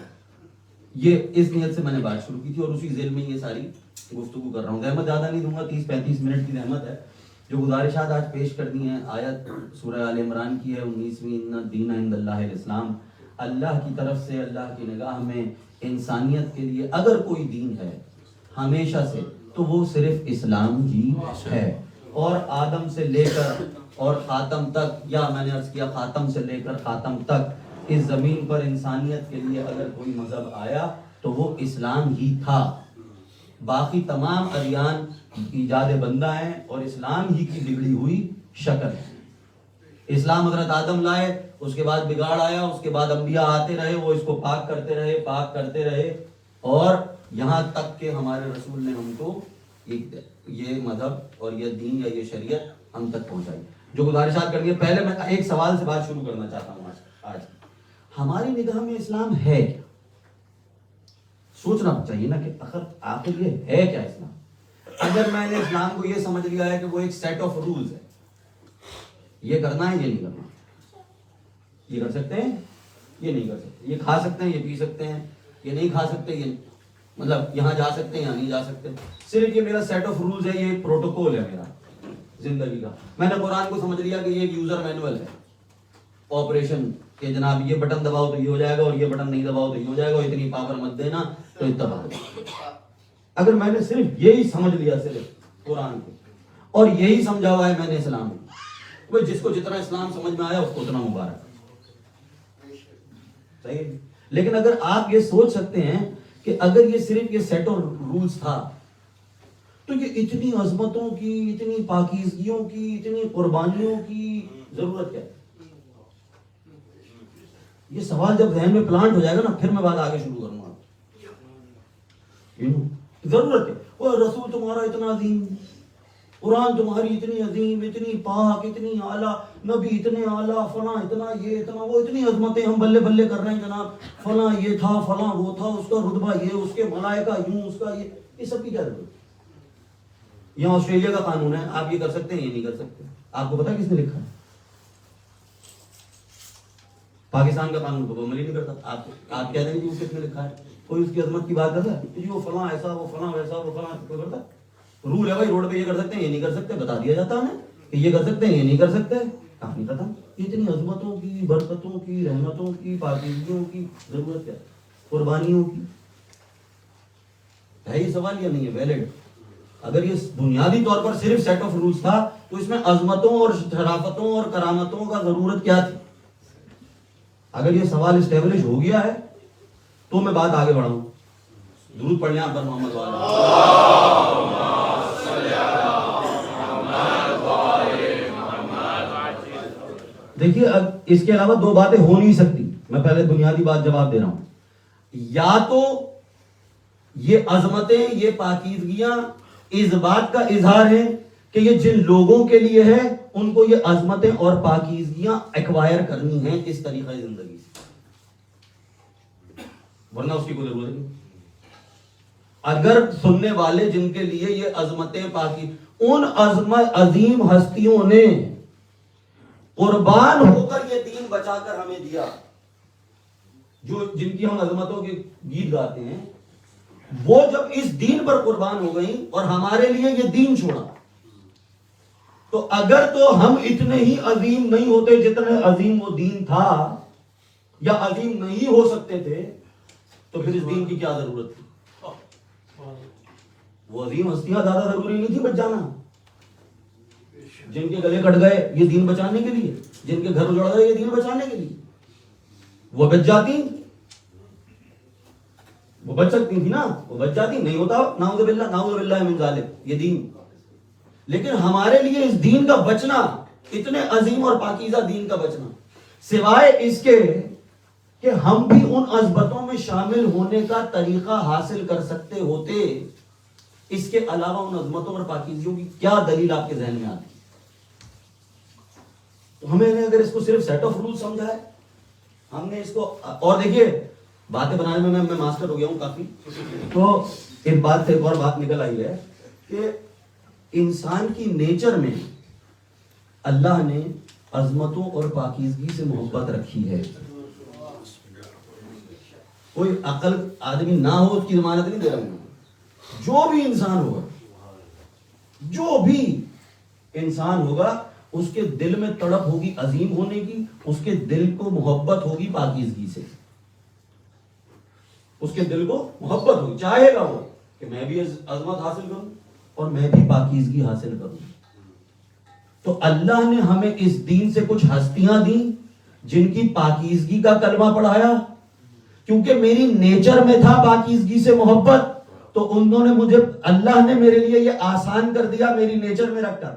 یہ اس نیت سے میں نے بات شروع کی تھی اور اسی ذیل میں یہ ساری گفتگو کر رہا ہوں. زحمت زیادہ نہیں دوں گا، 30-35 منٹ کی زحمت ہے. جو گزارشات آج پیش کرنی ہیں آیت سورہ آل عمران کی ہے 19ویں، ان الدین عند اللہ الاسلام. اللہ کی طرف سے اللہ کی نگاہ میں انسانیت کے لیے اگر کوئی دین ہے ہمیشہ سے تو وہ صرف اسلام ہی ہے. اور آدم سے لے کر اور خاتم تک، یا میں نے عرض کیا خاتم سے لے کر خاتم تک اس زمین پر انسانیت کے لیے اگر کوئی مذہب آیا تو وہ اسلام ہی تھا. باقی تمام ادیان ایجاد بندہ ہیں اور اسلام ہی کی بگڑی ہوئی شکل ہے. اسلام حضرت آدم لائے، اس کے بعد بگاڑ آیا، اس کے بعد انبیاء آتے رہے، وہ اس کو پاک کرتے رہے اور یہاں تک کہ ہمارے رسول نے ہم کو یہ مذہب اور یہ دین یا یہ شریعت ہم تک پہنچائی. جو گزارشات کرنی ہے، پہلے میں ایک سوال سے بات شروع کرنا چاہتا ہوں. آج ہماری نگاہ میں اسلام ہے کیا؟ سوچنا چاہیے نا کہ آخر یہ ہے کیا اسلام. اگر میں نے اسلام کو یہ سمجھ لیا ہے کہ وہ ایک سیٹ آف رولز ہے، یہ کرنا ہے، یہ نہیں کرنا، یہ کر سکتے ہیں، یہ نہیں کر سکتے، یہ کھا سکتے ہیں، یہ پی سکتے ہیں، یہ نہیں کھا سکتے، یہ مطلب یہاں جا سکتے ہیں یا نہیں جا سکتے. صرف یہ میرا سیٹ آف رولز ہے، یہ پروٹوکول ہے میرا زندگی کا. میں نے قرآن کو سمجھ لیا کہ یہ ایک یوزر مینول ہے آپریشن کہ جناب یہ بٹن دباؤ تو یہ ہو جائے گا اور یہ بٹن نہیں دباؤ تو یہ ہو جائے گا، اتنی پاور مت دینا تو اتباع. اگر میں نے صرف یہی سمجھ لیا صرف قرآن کو اور یہی سمجھا ہوا ہے میں نے اسلام کو، جس کو جتنا اسلام سمجھ میں آیا اس کو اتنا مبارک. صحیح. لیکن اگر آپ یہ سوچ سکتے ہیں کہ اگر یہ صرف یہ سیٹ آف رولز تھا تو یہ اتنی عظمتوں کی، اتنی پاکیزگیوں کی، اتنی قربانیوں کی ضرورت کیا ہے؟ یہ سوال جب ذہن میں پلانٹ ہو جائے گا نا پھر میں بات آگے شروع کروں گا. ضرورت ہے وہ رسول تمہارا اتنا عظیم، قرآن تمہاری اتنی عظیم، اتنی پاک، اتنی اعلیٰ، نبی اتنے اعلیٰ، فلاں اتنا یہ اتنا وہ، اتنی عظمتیں ہم بلے بلے کر رہے ہیں جناب. فلاں یہ تھا، فلاں وہ تھا، اس کا رتبہ یہ، اس کے ملائکہ یوں، اس کا یہ سب کی کیا ضرورت؟ یہاں آسٹریلیا کا قانون ہے، آپ یہ کر سکتے ہیں، یہ نہیں کر سکتے. آپ کو پتا کس نے لکھا ہے؟ پاکستان کا قانون کو عمل ہی نہیں کرتا. آپ کہہ دیں گے وہ کس نے لکھا ہے؟ کوئی اس کی عظمت کی بات کرتا ہے؟ جی وہ فلاں ایسا، وہ فلاں ویسا، وہ فلاں کوئی کرتا ہے؟ رول ہے بھائی، روڈ پہ یہ کر سکتے ہیں، یہ نہیں کر سکتے، بتا دیا جاتا ہے کہ یہ کر سکتے ہیں، یہ نہیں کر سکتے. کہاں نہیں پتا اتنی عظمتوں کی، برکتوں کی، رحمتوں کی، پاکیزگیوں کی ضرورت کیا؟ قربانیوں کی ہے یہ سوال یا نہیں ہے ویلڈ؟ اگر یہ بنیادی طور پر صرف سیٹ آف رولز تھا تو اس میں عظمتوں اور شرافتوں اور کرامتوں کا ضرورت کیا تھی؟ اگر یہ سوال اسٹیبلش ہو گیا ہے تو میں بات آگے بڑھاؤں. درود پڑھ لیں آپ پر محمد دیکھیے اب اس کے علاوہ دو باتیں ہو نہیں سکتی. میں پہلے بنیادی بات جواب دے رہا ہوں. یا تو یہ عظمتیں، یہ پاکیزگیاں اس بات کا اظہار ہیں کہ یہ جن لوگوں کے لیے ہے ان کو یہ عظمتیں اور پاکیزگیاں ایکوائر کرنی ہیں اس طریقہ زندگی سے، ورنہ اس کی کوئی ضرورت نہیں. اگر سننے والے جن کے لیے یہ عظمتیں پاکی، ان عظیم ہستیوں نے قربان ہو کر یہ دین بچا کر ہمیں دیا، جو جن کی ہم عظمتوں کے گیت گاتے ہیں، وہ جب اس دین پر قربان ہو گئیں اور ہمارے لیے یہ دین چھوڑا، تو اگر تو ہم اتنے ہی عظیم نہیں ہوتے جتنے عظیم وہ دین تھا، یا عظیم نہیں ہو سکتے تھے، تو پھر اس دین کی کیا ضرورت تھی؟ وہ عظیم ہستیاں زیادہ ضروری نہیں تھی بچ جانا. جن کے گلے کٹ گئے یہ دین بچانے کے لیے, جن کے گھر اجڑ گئے یہ دین بچانے کے لیے, وہ بچ جاتی, وہ بچ سکتی تھی نا, وہ بچ جاتی, نہیں ہوتا نعوذ باللہ من ذالک یہ دین. لیکن ہمارے لیے اس دین کا بچنا, اتنے عظیم اور پاکیزہ دین کا بچنا, سوائے اس کے کہ ہم بھی ان عظمتوں میں شامل ہونے کا طریقہ حاصل کر سکتے ہوتے, اس کے علاوہ ان عظمتوں اور پاکیزیوں کی کیا دلیل آپ کے ذہن میں آتی؟ تو ہمیں اگر اس کو صرف سیٹ آف رول سمجھا ہے, ہم نے اس کو, اور دیکھیے باتیں بنانے میں میں ماسٹر ہو گیا ہوں کافی, تو ایک بات سے ایک اور بات نکل آئی ہے کہ انسان کی نیچر میں اللہ نے عظمتوں اور پاکیزگی سے محبت رکھی ہے. کوئی عقل آدمی نہ ہو اس کی ضمانت نہیں دے رہا ہوں. جو بھی انسان ہوگا, جو بھی انسان ہوگا, اس کے دل میں تڑپ ہوگی عظیم ہونے کی, اس کے دل کو محبت ہوگی پاکیزگی سے, اس کے دل کو محبت ہوگی, چاہے گا وہ کہ میں بھی عظمت حاصل کروں اور میں بھی پاکیزگی حاصل کروں. تو اللہ نے ہمیں اس دین سے کچھ ہستیاں دیں جن کی پاکیزگی کا کلمہ پڑھایا, کیونکہ میری نیچر میں تھا پاکیزگی سے محبت, تو انہوں نے مجھے, اللہ نے میرے لیے یہ آسان کر دیا میری نیچر میں رکھ کر,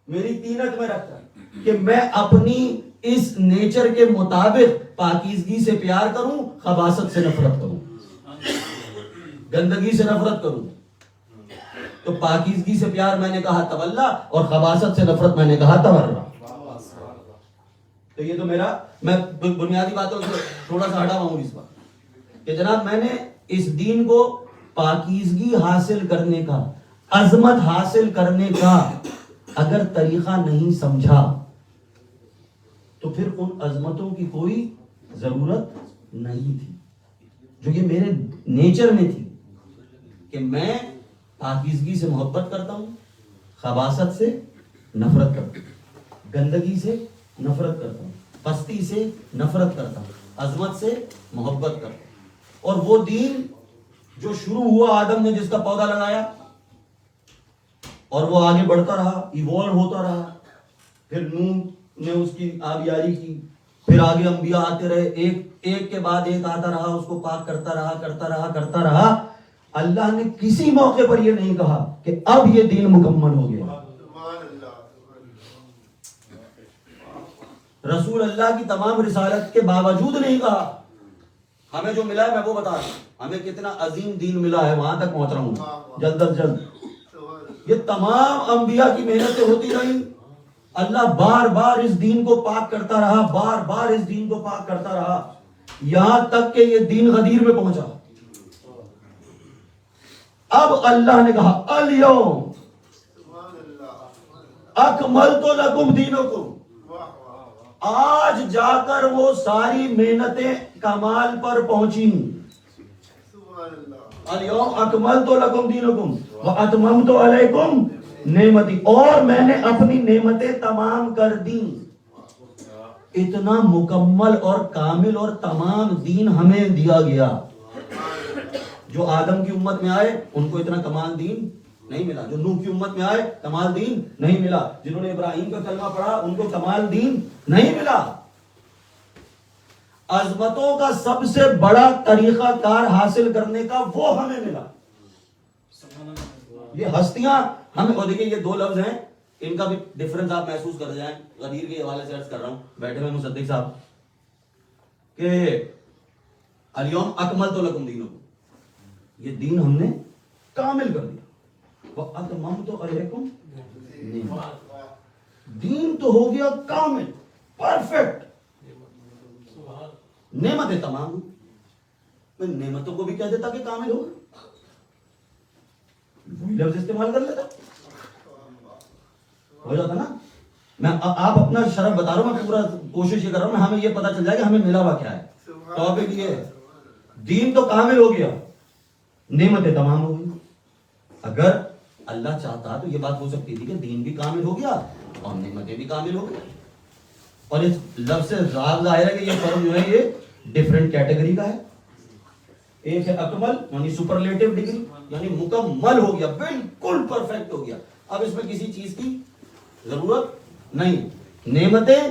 میری طینت میں رکھ کر, کہ میں اپنی اس نیچر کے مطابق پاکیزگی سے پیار کروں, خباثت سے نفرت کروں, گندگی سے نفرت کروں. تو پاکیزگی سے پیار میں نے کہا تولا, اور خباثت سے نفرت میں نے کہا تورع. تو یہ تو میرا, میں بنیادی باتوں سے تھوڑا سا ہٹا ہوں اس بات کہ جناب میں نے اس دین کو پاکیزگی حاصل کرنے کا, عظمت حاصل کرنے کا اگر طریقہ نہیں سمجھا تو پھر ان عظمتوں کی کوئی ضرورت نہیں تھی جو یہ میرے نیچر میں تھی, کہ میں پاکیزگی سے محبت کرتا ہوں, خباثت سے نفرت کرتا ہوں, گندگی سے نفرت کرتا ہوں, پستی سے نفرت کرتا ہوں, عظمت سے محبت کرتا ہوں. اور وہ دین جو شروع ہوا, آدم نے جس کا پودا لگایا اور وہ آگے بڑھتا رہا, ایوالو ہوتا رہا, پھر نوح نے اس کی آبیاری کی, پھر آگے انبیاء آتے رہے, ایک کے بعد ایک آتا رہا, اس کو پاک کرتا رہا. اللہ نے کسی موقع پر یہ نہیں کہا کہ اب یہ دین مکمل ہو گیا. رسول اللہ کی تمام رسالت کے باوجود نہیں کہا. ہمیں جو ملا ہے میں وہ بتا رہا ہوں, ہمیں کتنا عظیم دین ملا ہے, وہاں تک پہنچ رہا ہوں جلد از جلد. یہ تمام انبیاء کی محنتیں ہوتی رہی, اللہ بار بار اس دین کو پاک کرتا رہا, بار بار اس دین کو پاک کرتا رہا, یہاں تک کہ یہ دین غدیر میں پہنچا. اب اللہ نے کہا الیوم اکملت لکم دینکم, آج جا کر وہ ساری محنتیں کمال پر پہنچی. الیوم اکملت لکم دینکم واتممت علیکم نعمتی, اور میں نے اپنی نعمتیں تمام کر دیں. اتنا مکمل اور کامل اور تمام دین ہمیں دیا گیا. جو آدم کی امت میں آئے ان کو اتنا کمال دین نہیں ملا, جو نوح کی امت میں آئے کمال دین نہیں ملا, جنہوں نے ابراہیم کا کلمہ پڑھا ان کو کمال دین نہیں ملا. عظمتوں کا سب سے بڑا طریقہ کار حاصل کرنے کا وہ ہمیں ملا. یہ ہستیاں ہمیں, اور دیکھیں یہ دو لفظ ہیں, ان کا بھی ڈفرنس آپ محسوس کر جائیں. غدیر کے حوالے سے عرض کر رہا ہوں, بیٹھے ہوئے مصدق صاحب, کہ الیوم اکملت لکم دینکم, یہ دین ہم نے کامل کر دیا. وَأَتْمَمْتُ عَلَيْكُمْ نِعْمَتِي, دین تو ہو گیا کامل, پرفیکٹ, نعمتیں تمام. میں نعمتوں کو بھی کہہ دیتا کہ کامل ہو, وہی لفظ استعمال کر لیتا, ہو جاتا نا. میں آپ اپنا شرف بتا رہا ہوں, میں پورا کوشش یہ کر رہا ہوں ہمیں یہ پتا چل جائے کہ ہمیں ملا ہوا کیا ہے. ٹاپک یہ ہے, دین تو کامل ہو گیا, نعمتیں تمام ہو گئی. اگر اللہ چاہتا تو یہ بات ہو سکتی تھی کہ دین بھی کامل ہو گیا اور نعمتیں بھی کامل ہو گئی. اور اس لفظ سے ظاہر ہے کہ یہ فرق جو ہے یہ ڈیفرنٹ کیٹیگری کا ہے. ایک ہے اکمل یعنی سپرلیٹو ڈگری, یعنی مکمل ہو گیا, بالکل پرفیکٹ ہو گیا. اب اس میں کسی چیز کی ضرورت نہیں. نعمتیں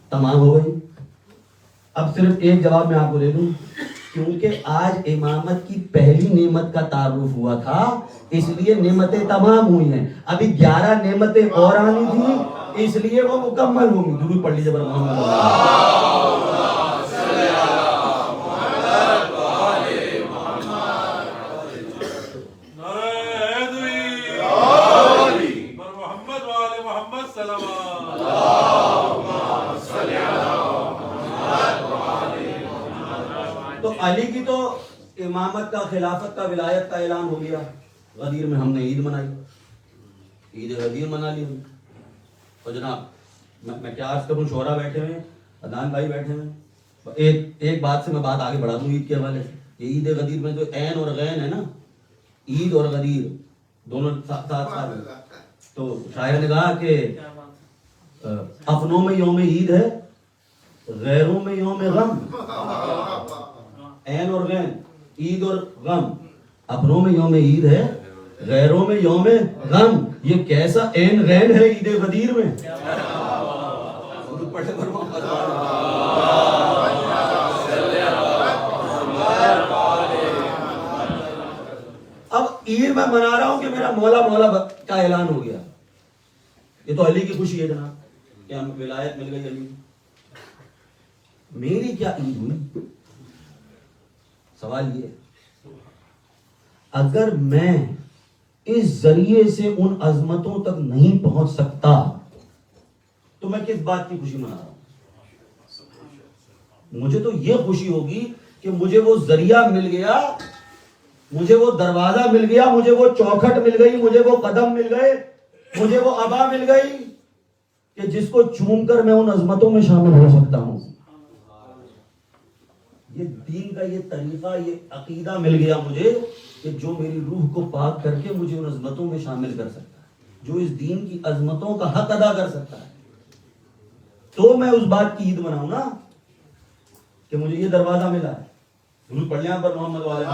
تمام ہو گئی. اب صرف ایک جواب میں آپ کو دے دوں, کیونکہ آج امامت کی پہلی نعمت کا تعارف ہوا تھا اس لیے نعمتیں تمام ہوئی ہیں. ابھی 11 نعمتیں اور آنی تھی اس لیے وہ مکمل ہوں گی. درود پڑھ لیجیے محمد. تو علی کی تو امامت کا, خلافت کا, ولایت کا اعلان ہو گیا. غدیر میں ہم نے عید منائی, عید غدیر منا لی. اور جناب میں کیا عرض کروں, شورا بیٹھے ہوئے, عدنان بھائی بیٹھے ہوئے. ایک بات سے میں بات آگے بڑھا دوں عید کے حوالے سے. یہ عید غدیر میں جو عین اور غین ہے نا, عید اور غدیر دونوں ساتھ ساتھ. تو شاعر نے کہا کہ اپنوں میں یوم عید ہے, غیروں میں یوم غم. عین اور غین, عید اور غم. اپنوں میں یوم عید ہے, غیروں میں یوم غم. یہ کیسا عین غین ہے عید غدیر میں. اب عید میں منا رہا ہوں کہ میرا مولا مولا کا اعلان ہو گیا. یہ تو علی کی خوشی ہے جناب کہ ہم ولایت مل گئی علی. میری کیا عید ہوئی؟ سوال یہ, اگر میں اس ذریعے سے ان عظمتوں تک نہیں پہنچ سکتا تو میں کس بات کی خوشی منا رہا ہوں؟ مجھے تو یہ خوشی ہوگی کہ مجھے وہ ذریعہ مل گیا, مجھے وہ دروازہ مل گیا, مجھے وہ چوکھٹ مل گئی, مجھے وہ قدم مل گئے, مجھے وہ عبا مل گئی کہ جس کو چوم کر میں ان عظمتوں میں شامل ہو سکتا ہوں. یہ دین کا یہ طریقہ, یہ عقیدہ مل گیا مجھے کہ جو میری روح کو پاک کر کے مجھے ان عظمتوں میں شامل کر سکتا ہے, جو اس دین کی عظمتوں کا حق ادا کر سکتا ہے. تو میں اس بات کی عید مناؤں نا کہ مجھے یہ دروازہ ملا ہے. درود پڑھ لیں آپ پر محمد والے.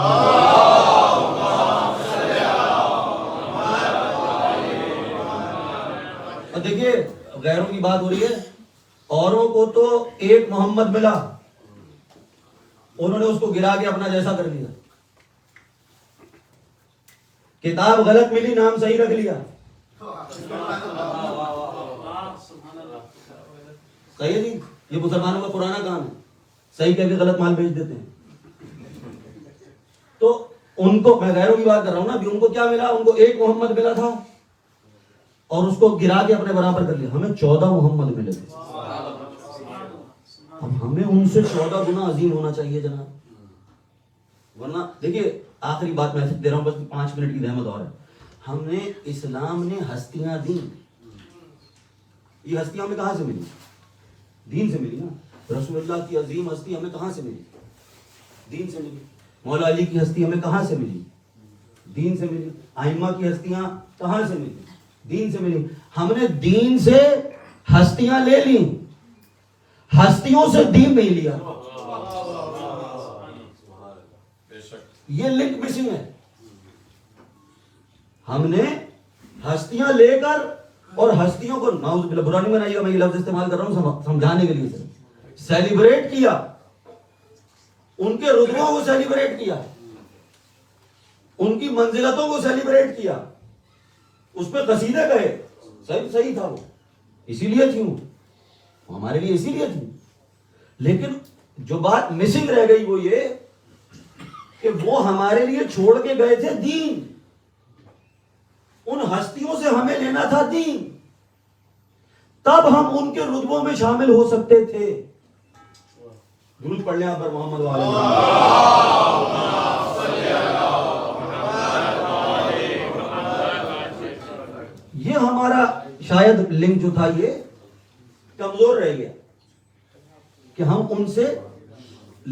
اور دیکھیے غیروں کی بات ہو رہی ہے, اوروں کو تو ایک محمد ملا, انہوں نے اس کو گرا کے اپنا جیسا کر لیا. کتاب غلط ملی, نام صحیح رکھ لیا. صحیح نہیں, یہ مسلمانوں کا پرانا کام ہے, صحیح کہہ کے غلط مال بھیج دیتے ہیں. تو ان کو, میں غیروں کی بات کر رہا ہوں نا, ابھی ان کو کیا ملا, ان کو ایک محمد ملا تھا اور اس کو گرا کے اپنے برابر کر لیا. ہمیں 14 محمد ملے تھے. اب ہمیں ان سے 14 گنا عظیم ہونا چاہیے جناب. ورنہ دیکھیے آخری بات میں دے رہا ہوں, بس 5 منٹ کی زحمت اور ہے. ہم نے, اسلام نے ہستیاں دی, یہ ہستیاں ہمیں کہاں سے ملی؟ دین سے ملی نا. رسول اللہ کی عظیم ہستی ہمیں کہاں سے ملی؟ دین سے ملی. مولا علی کی ہستی ہمیں کہاں سے ملی؟ دین سے ملی. ائمہ کی ہستیاں کہاں سے ملی؟ دین سے ملی. ہم نے دین سے ہستیاں لے لی, ہستیوں سے دین نہیں لیا. یہ لنک مسنگ ہے. ہم نے ہستیاں لے کر اور ہستیوں کو, نعوذ باللہ برا نہیں بنائیے گا, میں یہ لفظ استعمال کر رہا ہوں سمجھانے کے لیے, سیلیبریٹ کیا, ان کے رتبوں کو سیلیبریٹ کیا, ان کی منزلتوں کو سیلیبریٹ کیا, اس پہ قصیدے کہے. صحیح تھا وہ, اسی لیے تھی وہ, ہمارے لیے اسی لیے تھی. لیکن جو بات مسنگ رہ گئی وہ یہ کہ وہ ہمارے لیے چھوڑ کے گئے تھے دین. ان ہستیوں سے ہمیں لینا تھا دین, تب ہم ان کے رتبوں میں شامل ہو سکتے تھے. درود پڑھ لیں آپ پر محمد والے. یہ ہمارا شاید لنک جو تھا یہ کمزور رہ گیا کہ ہم ان سے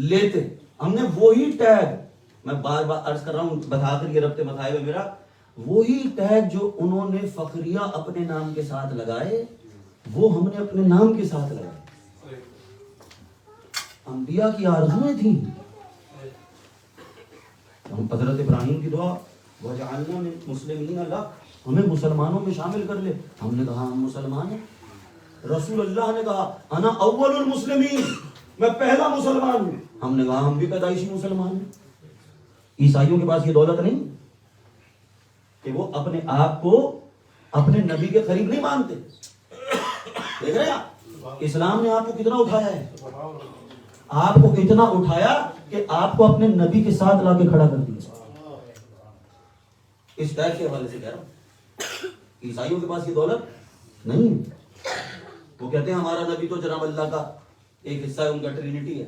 لیتے. ہم نے وہی ٹیگ, میں بار بار عرض کر رہا ہوں, بتا کر یہ ربط مطالب ہے میرا, وہی ٹیگ جو انہوں نے فخریہ اپنے نام کے ساتھ لگائے وہ ہم نے اپنے نام کے ساتھ لگائے. انبیاء کی آرزویں تھیں. ہم حضرت ابراہیم کی دعا وجعلنا من مسلمین لک، ہمیں مسلمانوں میں شامل کر لے. ہم نے کہا ہم مسلمان ہیں. رسول اللہ نے کہا انا اول المسلمین، میں پہلا مسلمان ہوں. ہم نے کہا ہم بھی پیدائشی مسلمان ہیں. عیسائیوں کے پاس یہ دولت نہیں کہ وہ اپنے آپ کو اپنے نبی کے قریب نہیں مانتے. دیکھ رہے ہیں اسلام نے آپ کو کتنا اٹھایا ہے، آپ کو اتنا اٹھایا کہ آپ کو اپنے نبی کے ساتھ لا کے کھڑا کر دیا. اس ٹیگ کے حوالے سے کہہ رہا ہوں عیسائیوں کے پاس یہ دولت نہیں. وہ کہتے ہیں ہمارا نبی تو جناب اللہ کا ایک حصہ ہے، ان کا ٹرینٹی ہے.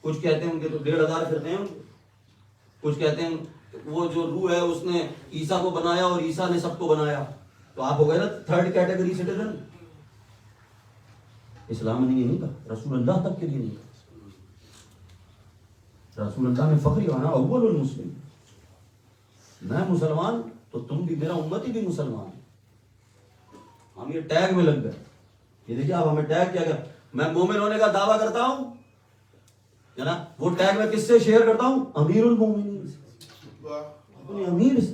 کچھ کہتے ہیں ان کے تو 1500 فرقے ہیں، کچھ کہتے ہیں وہ جو روح ہے اس نے عیسیٰ کو بنایا اور عیسیٰ نے سب کو بنایا. تو آپ ہو گئے نا 3rd کیٹیگری سٹیزن. اسلام نے یہ نہیں کہا، رسول اللہ تک کے لیے نہیں کہا. رسول اللہ نے فخری کہا اول المسلم، میں مسلمان تو تم بھی، میرا امتی بھی مسلمان. ہم یہ ٹیگ میں لگ گئے. یہ دیکھیے آپ ہمیں ٹیگ کیا گیا. میں مومن ہونے کا دعویٰ کرتا ہوں جناب، وہ ٹیگ میں کس سے شیئر کرتا ہوں؟ امیر المومنین سے، اپنے امیر سے.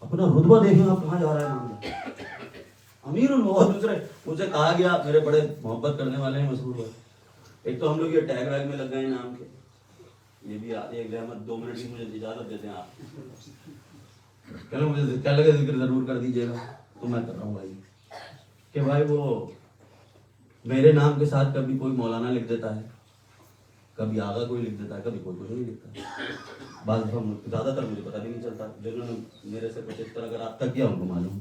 اپنا رتبہ دیکھیں آپ کہاں جا رہا ہے. امیر المومنین. دوسرے مجھے کہا گیا، میرے بڑے محبت کرنے والے ہیں مسعود بھائی، ایک تو ہم لوگ یہ ٹیگ ویگ میں لگ گئے ہیں نام کے. یہ بھی ایک رحمت 2 منٹ کی مجھے اجازت دیتے ہیں آپ. چلو مجھے کیا لگے ذکر ضرور کر دیجیے گا تو میں کر رہا ہوں بھائی کہ بھائی وہ میرے نام کے ساتھ کبھی کوئی مولانا لکھ دیتا ہے، کبھی آغا کوئی لکھ دیتا ہے، کبھی کوئی نہیں لکھتا. بعض زیادہ تر مجھے پتہ بھی نہیں چلتا. جنہوں نے میرے سے کچھ اس طرح اگر آپ تک کیا ان کو معلوم.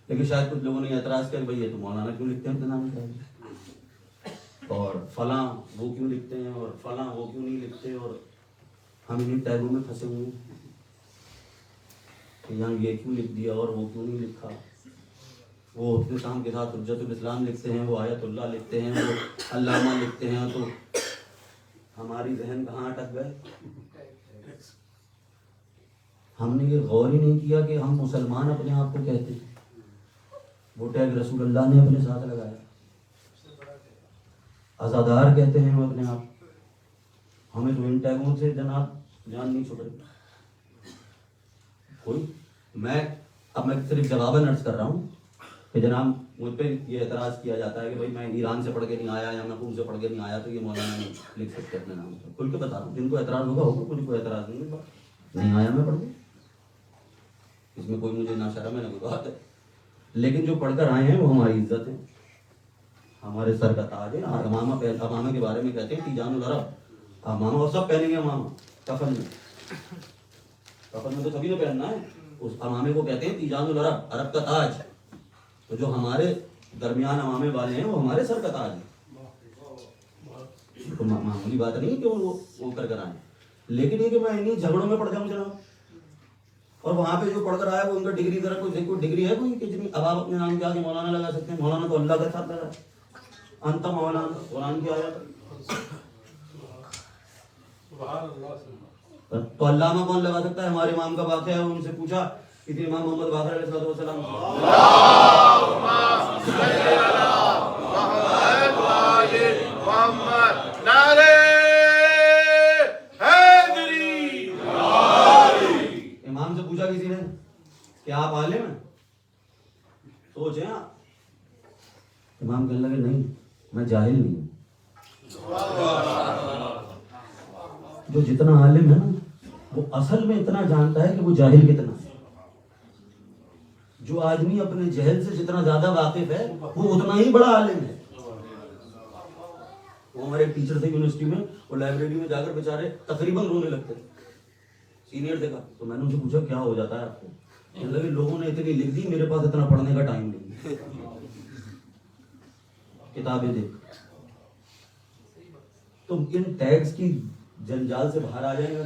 لیکن شاید کچھ لوگوں نے اعتراض کیا کہ بھائی یہ تو مولانا کیوں لکھتے ہیں ان کے نام کا، اور فلاں وہ کیوں لکھتے ہیں، اور فلاں وہ کیوں نہیں لکھتے. اور ہم انہیں ٹیگوں میں پھنسے ہوئے ہیں کہ یہاں یہ کیوں لکھ دیا اور وہ کیوں نہیں لکھا. وہ اپنے کام کے ساتھ حجت الاسلام لکھتے ہیں، وہ آیت اللہ لکھتے ہیں، وہ علامہ لکھتے ہیں. تو ہماری ذہن کہاں اٹک گئے. ہم نے یہ غور ہی نہیں کیا کہ ہم مسلمان اپنے آپ کو کہتے ہیں. وہ ٹیگ رسول اللہ نے اپنے ساتھ لگایا. آزادار کہتے ہیں وہ اپنے آپ. ہمیں تو ان ٹیگوں سے جناب جان نہیں چھوڑ رہی کوئی. میں صرف جواباً عرض کر رہا ہوں کہ جناب مجھ پہ یہ اعتراض کیا جاتا ہے کہ بھائی میں ایران سے پڑھ کے نہیں آیا یا میں قوم سے پڑھ کے نہیں آیا تو یہ مولانا نہیں لکھ سکتے اپنے نام سے. کھل کے بتا رہا ہوں، جن کو اعتراض ہوگا مجھے کوئی اعتراض نہیں ہوگا. نہیں آیا میں پڑھ کے، اس میں کوئی مجھے نہ شرم ہے نہ کوئی بات ہے. لیکن جو پڑھ کر آئے ہیں وہ ہماری عزت ہے، ہمارے سر کا تاج ہے. امامہ کے بارے میں کہتے ہیں تیجان العرب. امامہ وہ سب پہنیں گے، امامہ کفن میں تو سبھی نے پہننا ہے. اس امامے کو کہتے ہیں تیجان العرب، عرب کا تاج. تو جو ہمارے درمیان امامے والے ہیں وہ ہمارے سر کا تاج ہے. تو معمولی بات نہیں کہ وہ کر آئیں. لیکن یہ کہ میں انہیں جھگڑوں میں پڑ جاؤں جناب، اور وہاں پہ جو پڑھ کر آیا وہ ان کا ڈگری ذرا کوئی ڈگری ہے کوئی کہ جتنی اب آپ اپنے نام کے آگے مولانا لگا سکتے ہیں. مولانا تو اللہ کا ساتھ لگا ہے. انت مولانا قرآن کی آیت. تو علامہ کون لگا سکتا ہے؟ ہمارے امام کا واقعہ ہے، ان سے پوچھا کہ امام محمد باقر علیہ السلام امام سے پوچھا کسی نے کہ آپ عالم ہیں؟ سوچیں آپ. امام کہنے لگے نہیں، میں جاہل نہیں ہوں. جو جتنا عالم ہے نا وہ اصل میں اتنا جانتا ہے کہ وہ جاہل کتنا ہے. جو آدمی اپنے جہل سے جتنا زیادہ واقف ہے وہ اتنا ہی بڑا عالم ہے. وہ ہمارے ٹیچر تھے یونیورسٹی میں، وہ لائبریری میں جا کر بیچارے تقریباً رونے لگتے تھے. سینئر تھے کا. تو میں نے ان سے پوچھا کیا ہو جاتا ہے آپ کو؟ کہنے لگے لوگوں نے اتنی لکھ دی، میرے پاس اتنا پڑھنے کا ٹائم نہیں. کتابیں دیکھ. تو ان ٹیگز کی جنجال سے باہر آ جائیں گے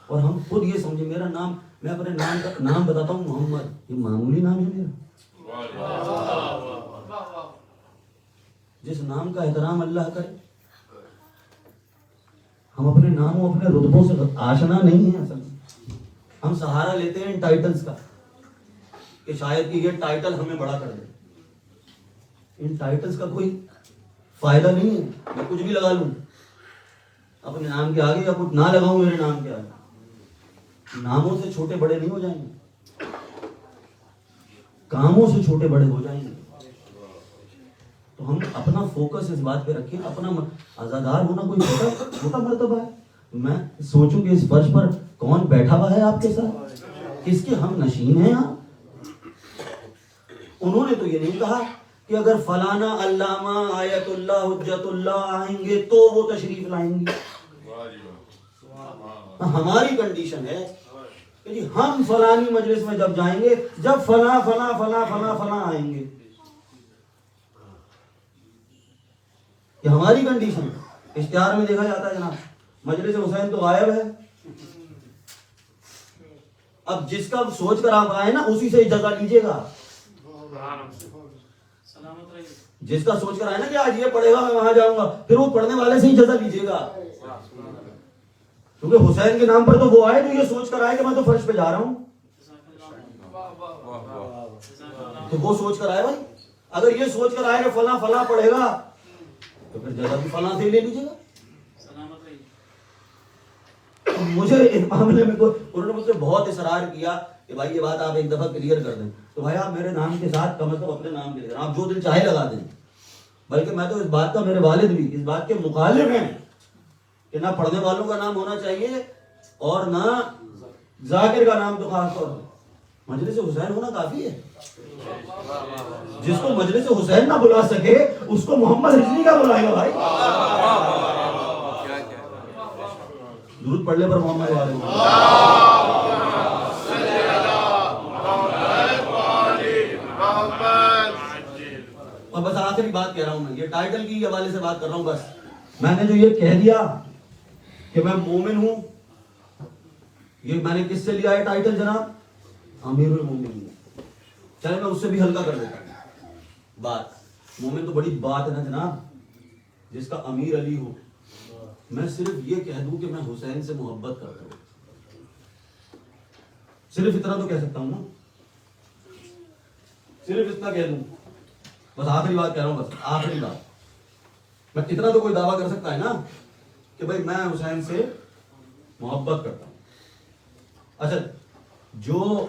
اور ہم خود یہ سمجھیں میرا نام، میں اپنے نام کا نام بتاتا ہوں محمد، یہ معمولی نام ہے میرا. جس نام کا احترام اللہ کرے. ہم اپنے ناموں اپنے رتبوں سے آشنا نہیں ہیں. اصل میں ہم سہارا لیتے ہیں ان ٹائٹلز کا کہ شاید کہ یہ ٹائٹل ہمیں بڑا کر دے. ان ٹائٹلز کا کوئی فائدہ نہیں ہے. میں کچھ بھی لگا لوں اپنے نام کے آگے یا کچھ نہ لگاؤں میرے نام کے آگے. ناموں سے چھوٹے بڑے نہیں ہو جائیں گے، کاموں سے چھوٹے بڑے ہو جائیں گے. تو ہم اپنا فوکس اس بات پہ رکھیں. اپنا عزادار ہونا کوئی چھوٹا مرتبہ ہے؟ میں سوچوں کہ اس فرش پر کون بیٹھا ہوا ہے آپ کے ساتھ، کس کے ہم نشین ہیں آپ. انہوں نے تو یہ نہیں کہا کہ اگر فلانا علامہ آیت اللہ حجت اللہ آئیں گے تو وہ تشریف لائیں گے. ہماری کنڈیشن ہے کہ جی ہم فلانی مجلس میں جب جائیں گے جب فلاں فلاں فلاں فلاں فلاں آئیں گے. یہ ہماری کنڈیشن ہے. اشتہار میں دیکھا جاتا ہے جناب مجلس حسین تو غائب ہے. اب جس کا سوچ کر آپ آئے نا اسی سے جگہ لیجیے گا. جس کا سوچ کر آئے نا کہ آج یہ پڑھے گا میں وہاں جاؤں گا، پھر وہ پڑھنے والے سے ہی جزا لیجیے گا. کیونکہ حسین کے نام پر تو وہ آئے جو یہ سوچ کر آئے کہ میں تو فرش پہ جا رہا ہوں. تو وہ سوچ کر آئے بھائی. اگر یہ سوچ کر آئے کہ فلاں فلاں پڑھے گا تو پھر جزا بھی فلاں سے ہی لے لیجیے گا. مجھے اس معاملے میں انہوں نے مجھ سے بہت اصرار کیا کہ بھائی یہ بات آپ ایک دفعہ کلیئر کر دیں. تو بھائی آپ میرے نام کے ساتھ کم از کم اپنے نام کے آپ جو دل چاہے لگا دیں. بلکہ میں تو اس بات کا، میرے والد بھی اس بات کے مخالف ہیں کہ نہ پڑھنے والوں کا نام ہونا چاہیے اور نہ ذاکر کا نام. تو خاص طور پر مجلس حسین ہونا کافی ہے. جس کو مجلس حسین نہ بلا سکے اس کو محمد رجوی کا بلائے گا. بھائی درود پڑھ لے پر محمد والے. اور بس آخری بات کہہ رہا ہوں، میں یہ ٹائٹل کی حوالے سے بات کر رہا ہوں. بس میں نے جو یہ کہہ دیا کہ میں مومن ہوں، یہ میں نے کس سے لیا ہے ٹائٹل جناب؟ امیر المومنین. چلے میں اس سے بھی ہلکا کر دیتا ہوں بات. مومن تو بڑی بات ہے نا جناب، جس کا امیر علی ہو. میں صرف یہ کہہ دوں کہ میں حسین سے محبت کرتا ہوں، صرف اتنا تو کہہ سکتا ہوں نا، صرف اتنا کہہ دوں. بس آخری بات کہہ رہا ہوں، بس آخری بات. میں اتنا تو کوئی دعویٰ کر سکتا ہے نا کہ بھائی میں حسین سے محبت کرتا ہوں. اچھا، جو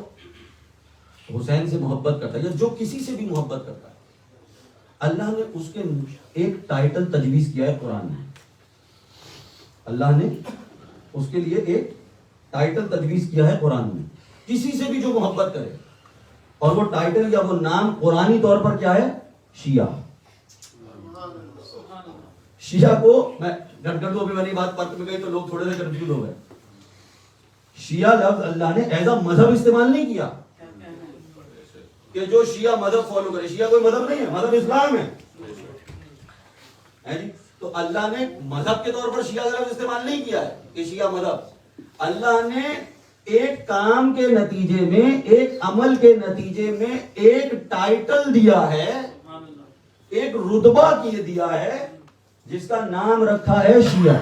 حسین سے محبت کرتا ہے یا جو کسی سے بھی محبت کرتا ہے، اللہ نے اس کے ایک ٹائٹل تجویز کیا ہے قرآن میں. اللہ نے اس کے لیے ایک ٹائٹل تجویز کیا ہے قرآن میں. کسی سے بھی جو محبت کرے، اور وہ ٹائٹل یا وہ نام قرآنی طور پر کیا ہے؟ شیعہ. شیعہ کو میں گھٹ کر دوں، ابھی میں نے بات پرت میں گئی تو لوگ تھوڑے سے کنفیوز ہو گئے. شیعہ لفظ اللہ نے ایز اے مذہب استعمال نہیں کیا کہ جو شیعہ مذہب فالو کرے. شیعہ کوئی مذہب نہیں ہے، مذہب اسلام ہے جی. تو اللہ نے مذہب کے طور پر شیعہ کا لفظ استعمال نہیں کیا ہے کہ شیعہ مذہب. اللہ نے ایک کام کے نتیجے میں، ایک عمل کے نتیجے میں ایک ٹائٹل دیا ہے، ایک رتبہ دیا ہے جس کا نام رکھا ہے شیعہ.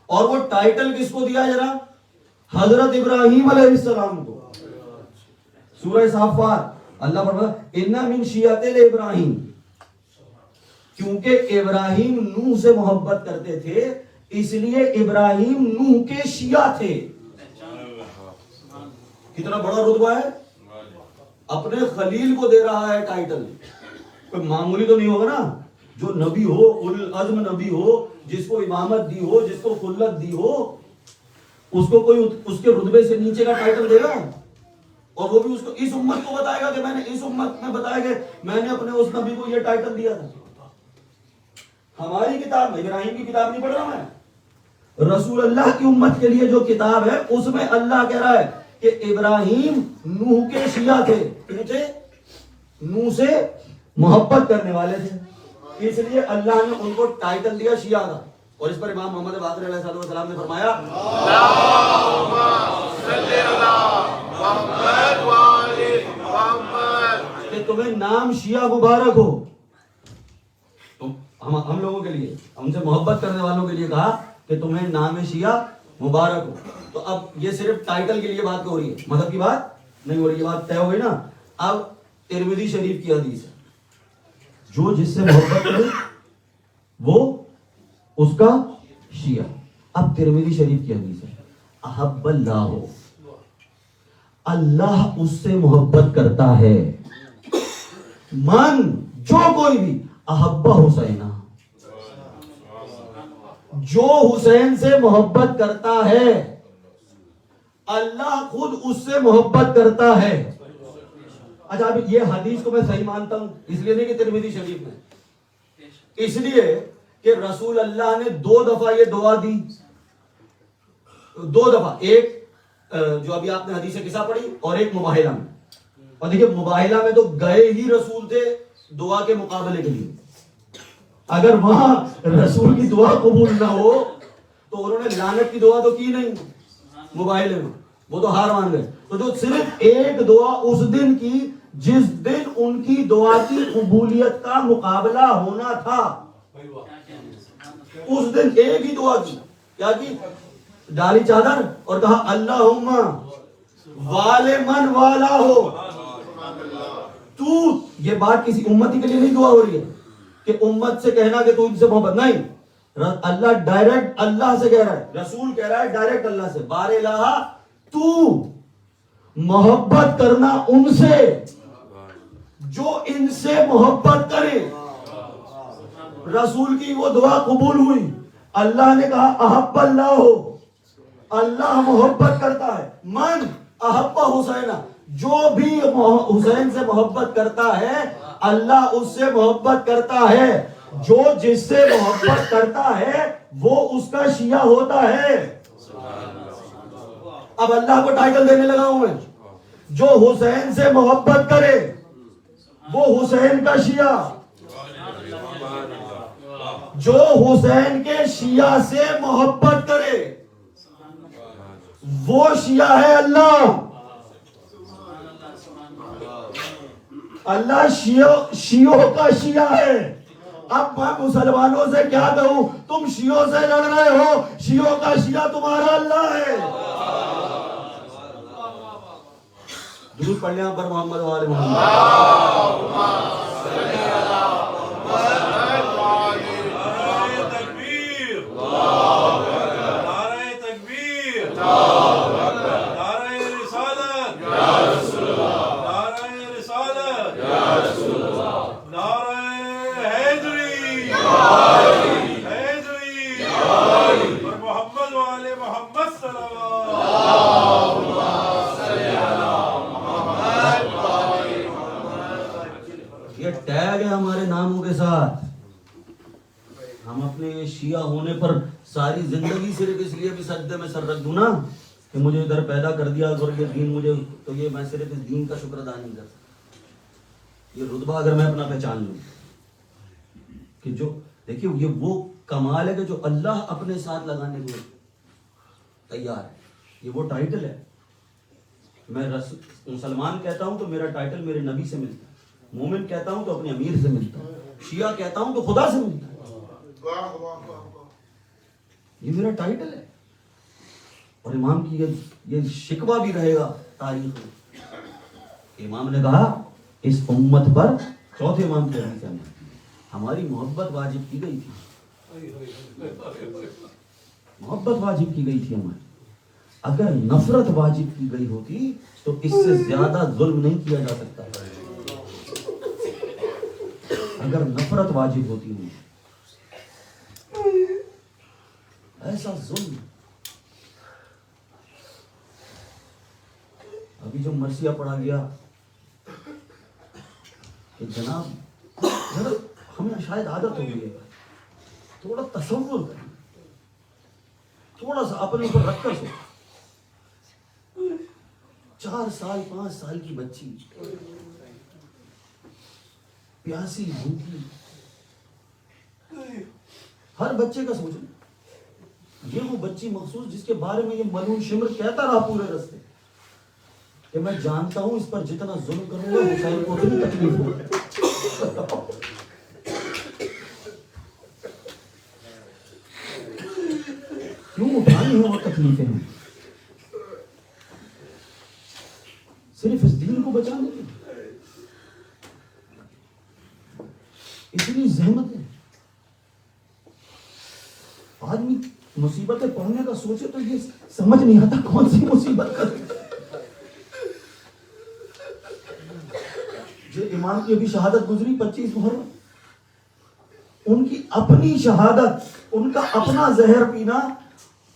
اور وہ ٹائٹل کس کو دیا ذرا؟ حضرت ابراہیم علیہ السلام کو. سورہ صافات اللہ فرماتا اِنَّ مِن شِیَعَتِ ابراہیم. کیونکہ ابراہیم نوح سے محبت کرتے تھے اس لیے ابراہیم نوح کے شیعہ تھے. کتنا بڑا رتبہ ہے. اپنے خلیل کو دے رہا ہے ٹائٹل. کوئی معمولی تو نہیں ہوگا نا. جو نبی ہو، اولو العزم نبی ہو، جس کو امامت دی ہو، جس کو خلت دی ہو، اس کو کوئی اس کے رتبے سے نیچے کا ٹائٹل دے گا؟ اور وہ بھی اس کو اس امت کو بتائے گا کہ میں نے اس امت میں بتایا کہ میں نے اپنے اس نبی کو یہ ٹائٹل دیا تھا. ہماری کتاب میں، ابراہیم کی کتاب نہیں پڑھ رہا میں، رسول اللہ کی امت کے لیے جو کتاب ہے اس میں اللہ کہہ رہا ہے کہ ابراہیم نوح کے شیعہ تھے. کیوں تھے؟ نوح سے محبت کرنے والے تھے، اس لیے اللہ نے ان کو ٹائٹل دیا شیعہ کا. اور اس پر امام محمد باقر علیہ السلام نے فرمایا کہ تمہیں نام شیعہ مبارک ہو. ہم لوگوں کے لیے، ہم سے محبت کرنے والوں کے لیے کہا کہ تمہیں نام شیعہ مبارک ہو. تو اب یہ صرف ٹائٹل کے لیے بات ہو رہی ہے، مذہب کی بات نہیں ہو رہی. یہ بات طے ہو گئی نا. اب ترمذی شریف کی حدیث ہے، جو جس سے محبت کرے وہ اس کا شیعہ. اب ترمذی شریف کی حدیث ہے، احب اللہ، اللہ اس سے محبت کرتا ہے. من، جو کوئی بھی، احب حسینہ، جو حسین سے محبت کرتا ہے اللہ خود اس سے محبت کرتا ہے. اچھا ابھی یہ حدیث کو میں صحیح مانتا ہوں، اس لیے نہیں کہ ترمذی شریف میں، اس لیے کہ رسول اللہ نے 2 دفعہ یہ دعا دی، 2 دفعہ، ایک جو ابھی آپ نے حدیث قصہ پڑھی اور ایک مباہلہ میں. اور دیکھیں مباہلہ میں تو گئے ہی رسول تھے دعا کے مقابلے کے لیے، اگر وہاں رسول کی دعا قبول نہ ہو تو انہوں نے لعنت کی دعا تو کی نہیں مباہلے میں، وہ تو ہار مان گئے. تو جو صرف ایک دعا اس دن کی جس دن ان کی دعا کی قبولیت کا مقابلہ ہونا تھا، اس دن ایک ہی دعا کی، کیا کی؟ ڈالی چادر اور کہا اللہم والے من والا ہو. تو یہ بات کسی امتی کے لیے نہیں دعا ہو رہی ہے کہ امت سے کہنا کہ تو ان سے محبت، نہیں، اللہ ڈائریکٹ اللہ سے کہہ رہا ہے، رسول کہہ رہا ہے ڈائریکٹ اللہ سے، بار الہ تو محبت کرنا ان سے جو ان سے محبت کرے. رسول کی وہ دعا قبول ہوئی، اللہ نے کہا احب اللہ ہو، اللہ محبت کرتا ہے. من احب حسینہ، جو بھی حسین سے محبت کرتا ہے اللہ اس سے محبت کرتا ہے. جو جس سے محبت کرتا ہے وہ اس کا شیعہ ہوتا ہے. اب اللہ کو ٹائٹل دینے لگا ہوں میں، جو حسین سے محبت کرے وہ حسین کا شیعہ، جو حسین کے شیعہ سے محبت کرے وہ شیعہ ہے اللہ. اللہ شیعوں کا شیعہ ہے. اب میں مسلمانوں سے کیا کہوں، تم شیعوں سے لڑ رہے ہو، شیعوں کا شیعہ تمہارا اللہ ہے. درود پڑھ لیں آپ پر محمد و آل محمد. یہ ٹیگ ہے ہمارے ناموں کے ساتھ. ہم اپنے شیعہ ہونے پر ساری زندگی صرف اس لیے بھی سجدے میں سر رکھ دوں نا کہ مجھے ادھر پیدا کر دیا اور یہ دین مجھے، تو یہ میں صرف اس دین کا شکر ادا نہیں کر سکتا. یہ رتبہ اگر میں اپنا پہچان لوں کہ جو دیکھیے یہ وہ کمال ہے کہ جو اللہ اپنے ساتھ لگانے کو تیار ہے. یہ وہ ٹائٹل ہے. میں مسلمان کہتا ہوں تو میرا ٹائٹل میرے نبی سے ملتا ہے، مومن کہتا ہوں تو اپنے امیر سے ملتا ہے، شیعہ کہتا ہوں تو خدا سے ملتا ہے. یہ میرا ٹائٹل ہے. اور امام کی یہ شکوہ بھی رہے گا تاریخ میں. امام نے کہا اس امت پر، چوتھے امام کے حدیث میں، ہماری محبت واجب کی گئی تھی، محبت واجب کی گئی تھی ہماری. اگر نفرت واجب کی گئی ہوتی تو اس سے زیادہ ظلم نہیں کیا جا سکتا. اگر نفرت واجب ہوتی نہیں، ایسا ظلم. ابھی جو مرثیہ پڑھا گیا کہ جناب ہمیں شاید عادت ہو گئی ہے، تھوڑا تصور کریں، تھوڑا سا اپنے اوپر رکھ کر سوچیں. 4 سال 5 سال کی بچی پیاسی بھوکی، ہر بچے کا سوچیں. یہ وہ بچی مخصوص جس کے بارے میں یہ ملعون شمر کہتا رہا پورے راستے کہ میں جانتا ہوں اس پر جتنا ظلم کروں گا حسین کو بھی تکلیف ہوگا. کیوں اٹھانی ہیں وہ تکلیفیں ہیں؟ صرف اس دین کو بچانے کے لیے اتنی زحمت ہے. آدمی مصیبتیں پڑھنے کا سوچے تو یہ سمجھ نہیں آتا کون سی مصیبت کر جو امام کی ابھی شہادت گزری 25 محرم، ان کی اپنی شہادت، ان کا اپنا زہر پینا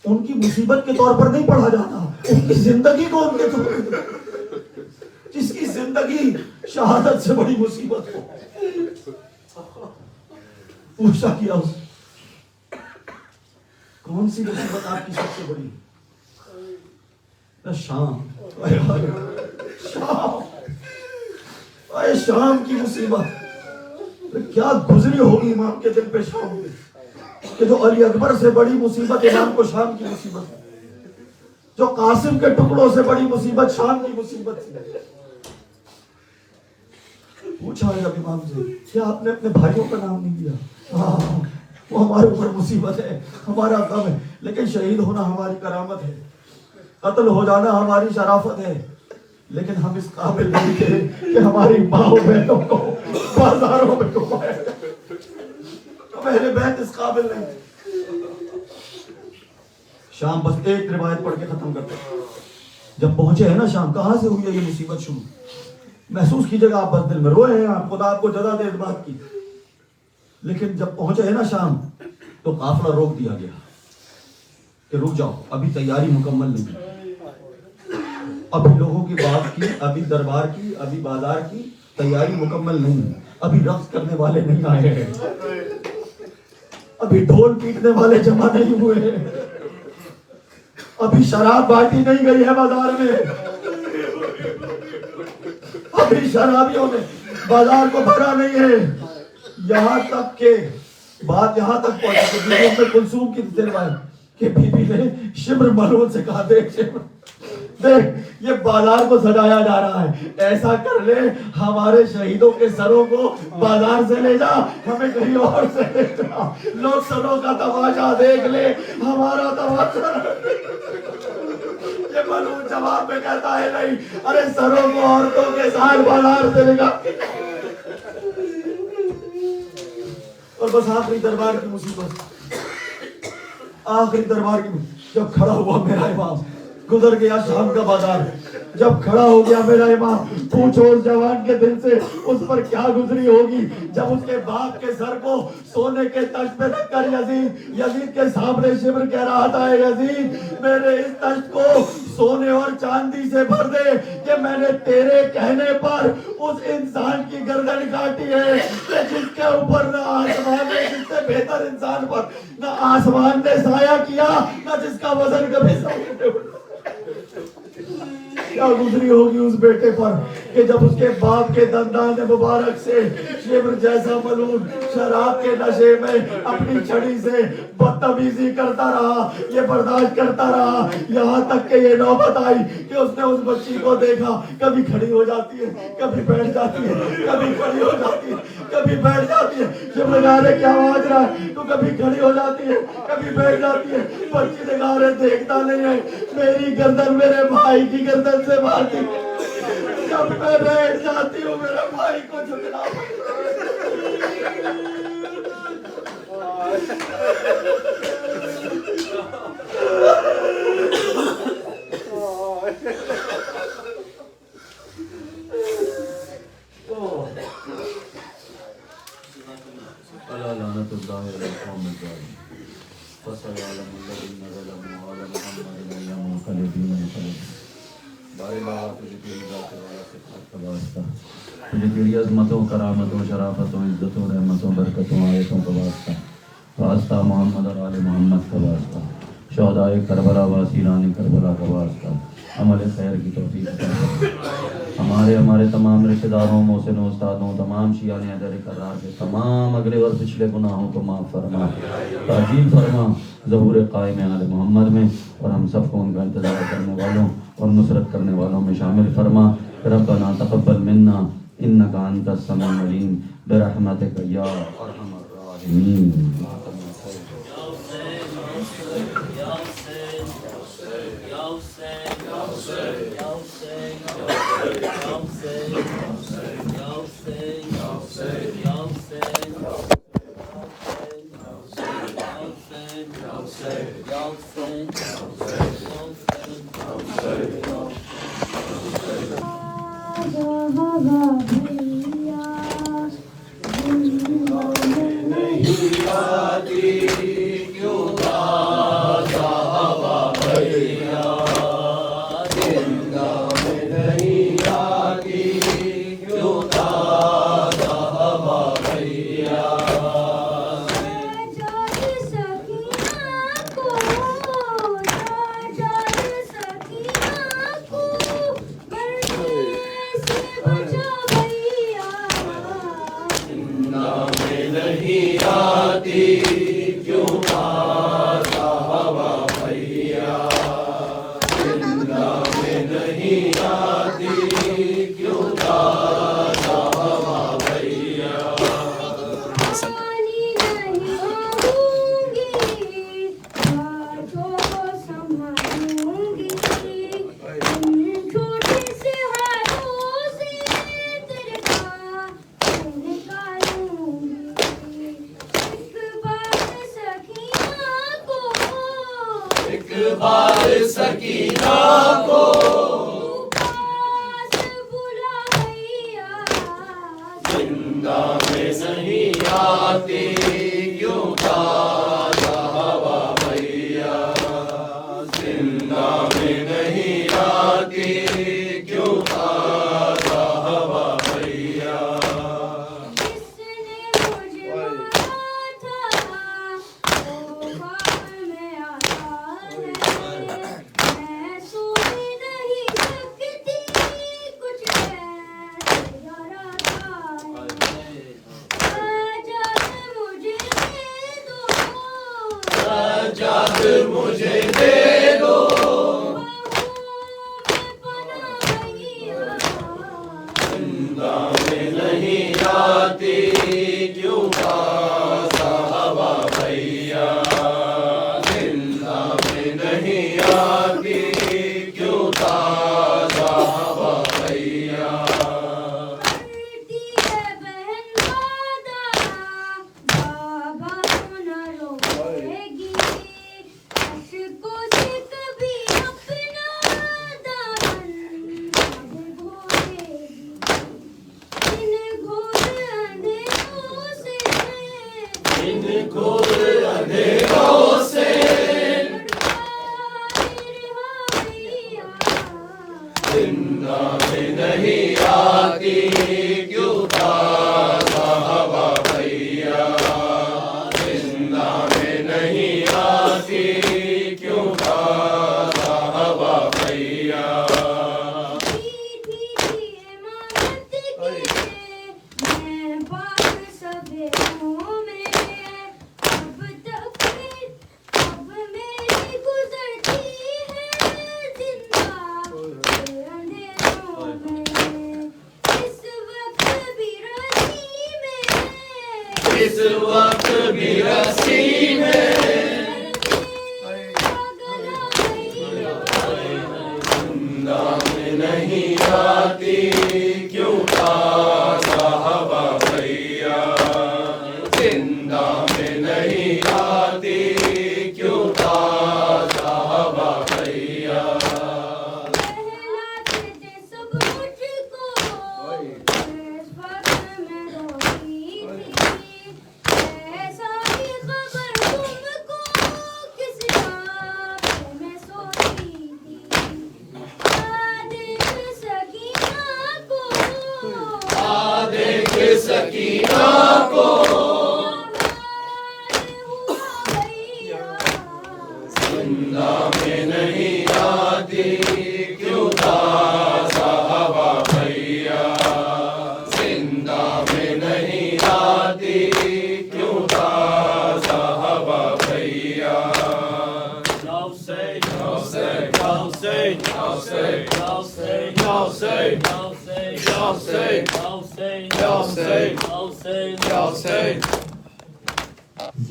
ان کی مصیبت کے طور پر نہیں پڑھا جاتا، ان کی زندگی کو ان کے طور پر، جس کی زندگی شہادت سے بڑی مصیبت ہو، پوچھا کیا اس کون سی مصیبت آپ کی سب سے بڑی؟ شام، شام، اے شام کی مصیبت کیا گزری ہوگی امام کے دل پہ شام میں، کہ جو علی اکبر سے بڑی مصیبت امام کو شام کی مصیبت ہے، جو قاسم کے ٹکڑوں سے بڑی مصیبت شام کی مصیبت ہے۔ پوچھا ہے جب امام سے کیا آپ نے اپنے بھائیوں کا نام نہیں لیا؟ ہاں وہ ہمارے اوپر مصیبت ہے، ہمارا غم ہے، لیکن شہید ہونا ہماری کرامت ہے، قتل ہو جانا ہماری شرافت ہے، لیکن ہم اس قابل نہیں تھے کہ ہماری ماں بہنوں کو بازاروں میں گھمایا جائے، ہم اہل بیت اس قابل نہیں تھے۔ شام بس ایک روایت پڑھ کے ختم کرتے ہیں۔ جب پہنچے ہیں نا شام، کہاں سے ہوئی ہے یہ مصیبت شروع؟ محسوس کیجئے گا آپ بس دل میں روئے ہیں آپ، خدا آپ کو جزا دے اس بات کی، لیکن جب پہنچے ہیں نا شام تو قافلہ روک دیا گیا کہ رک جاؤ، ابھی تیاری مکمل نہیں، ابھی لوگوں کی بات کی، ابھی دربار کی، ابھی بازار کی تیاری مکمل نہیں ہے، ابھی رقص کرنے والے نہیں آئے ہیں، ابھی ڈھول پیٹنے والے جمع نہیں ہوئے ہیں، ابھی شراب بانٹی نہیں گئی ہے بازار میں، ابھی شرابیوں نے بازار کو بھرا نہیں ہے، یہاں تک کہ بات یہاں تک پہنچی کہ بیوی ام کلثوم کی روایت کہ بی بی نے شمر ملعون سے کہا دیکھ یہ بازار کو سجایا جا رہا ہے، ایسا کر لے ہمارے شہیدوں کے سروں کو بازار سے لے جا، ہمیں کہیں اور سے لے جا، لوگ سروں کا تماشا دیکھ لے، ہمارا تماشا۔ یہ ملعون جواب میں کہتا ہے نہیں، ارے سروں کو عورتوں کے ساتھ بازار سے لے جا۔ اور بس آخری دربار کی مصیبت، آخری دربار کی جب کھڑا ہوا میرا امام، گزر گیا شام کا بازار، جب کھڑا ہو گیا میرا امام، پوچھو اس جوان کے دل سے اس پر کیا گزری ہوگی جب اس کے باپ کے سر کو سونے کے تخت پہ رکھ کر یزید کے سامنے شمر کہہ رہا تھا، یزید میرے اس تخت کو سونے اور چاندی سے بھر دے کہ میں نے تیرے کہنے پر اس انسان کی گردن کاٹی ہے کہ جس کے اوپر نہ آسمان نے، جس سے بہتر انسان پر نہ آسمان نے سایہ کیا، نہ جس کا وزن کبھی سامنے اٹھا۔ کیا گزری ہوگی اس بیٹے پر کہ جب اس کے باپ کے دندان مبارک سے شمر جیسا ملعون شراب کے نشے میں اپنی چھڑی سے بدتمیزی کرتا رہا، یہ برداشت کرتا رہا، یہاں تک کہ یہ نوبت آئی کہ اس نے اس بچی کو دیکھا، کبھی کھڑی ہو جاتی ہے، کبھی بیٹھ جاتی ہے، کبھی کھڑی ہو جاتی ہے، کبھی بیٹھ جاتی ہے، شمر کہا رہے کیا آواز رہا ہے، تو کبھی کھڑی ہو جاتی ہے، کبھی بیٹھ جاتی ہے، بچی نے کہا رہے دیکھتا نہیں ہے، میری گردن میرے بھائی کی گردن سے مارتی، جب میں بیٹھ جاتی ہوں میرے بھائی کو جھکنا لعنت اللہ علی القوم الظالمین فسيعلم الذين ظلموا على محمد أيام منقلبين منقلبين۔ بارے اللہ تجھے تیری ذات والا صفات کا واسطہ، تجھے تیری عظمتوں، کرامتوں، شرافتوں، عزتوں، رحمتوں، برکتوں، آیتوں کا واسطہ، واسطہ محمد اور آل محمد کا واسطہ، شہدائے کربلا و اسیران کربلا کا واسطہ، عمل خیر کی توفیق عطا فرما۔ ہمارے تمام رشتہ داروں، محسنوں، استادوں، تمام شیعہ حیدر کرار کے تمام اگلے اور پچھلے گناہوں کو معاف فرما، تعجیل فرما ظہور قائم آل محمد میں، اور ہم سب کو ان کا انتظار کرنے والوں اور نصرت کرنے والوں میں شامل فرما۔ ربنا تقبل منا انک انت السمیع العلیم برحمتک یا ارحم الراحمین۔ یا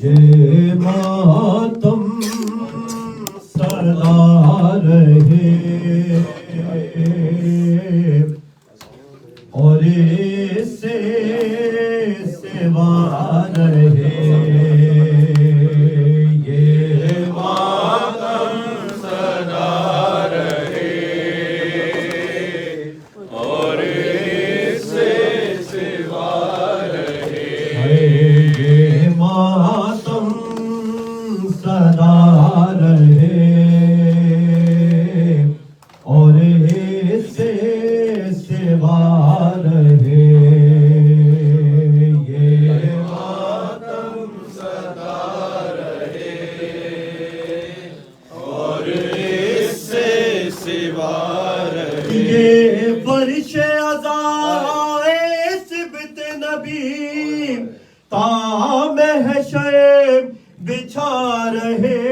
یہ ماتم سدا رہے اور اس سے سوا رہے، یہ ماتم سدا رہے اور اس سے سوا رہے یہ ماتم سدا رہے اور اس سے سوا رہے یہ فرش عزائے سبت نبی تا محشر بچھا رہے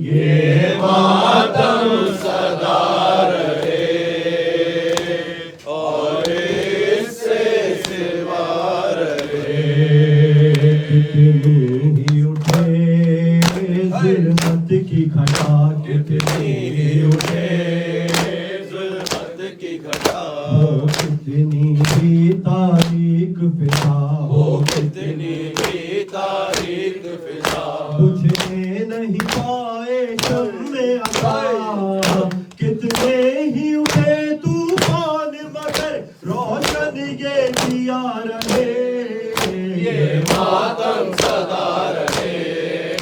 یہ ماتم سدا رہے اور اس سے سوا رہے کتنی ہی اٹھے ظلمت کی گھٹا کتنی ہی اٹھے ظلمت کی گھٹا ہو کتنی بھی تاریک فضا ہو کتنی بھی تاریک فضا بجھنے نہیں پائے شمع عطا کتنے ہی اٹھے طوفان مگر روشن یہ دیا رہے یہ ماتم سدا رہے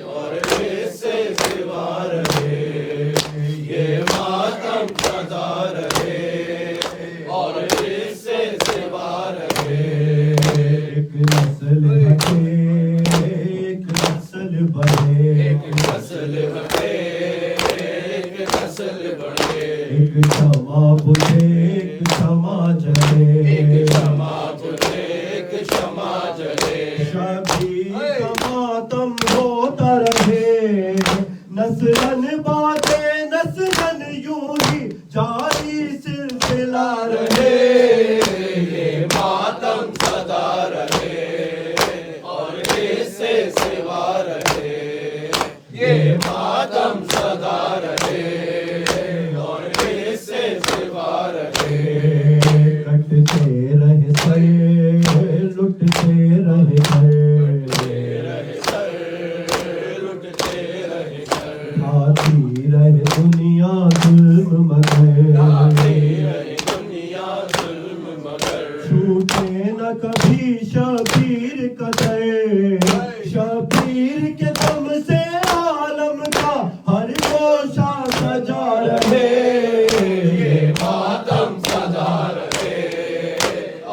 اور اس سے سوا رہے یہ ماتم سدا رہے اور اس سے سوا رہے ایک نسل ہٹے ایک نسل بڑھے ایک نسل ہٹے ایک نسل بڑھے ایک شمع بجھے ایک شمع جلے ایک شمع بجھے ایک شمع جلے شبیر کا ماتم ہوتا رہے نسلن باتیں نسلن یوں ہی جاری سلسلہ رہے یہ ماتم سدا رہے اور اس سے سوا رہے یہ ماتم سدا رہے اور اس سے سوا رہے کٹتے رہے سر لٹتے رہے سر لٹتے رہے سر کھاتی رہے دنیا ظلم مگر چھوٹے نہ کبھی شبیر قدر شبیر کے دم سے عالم کا ہر گوشہ سجا رہے یہ ماتم سجا رہے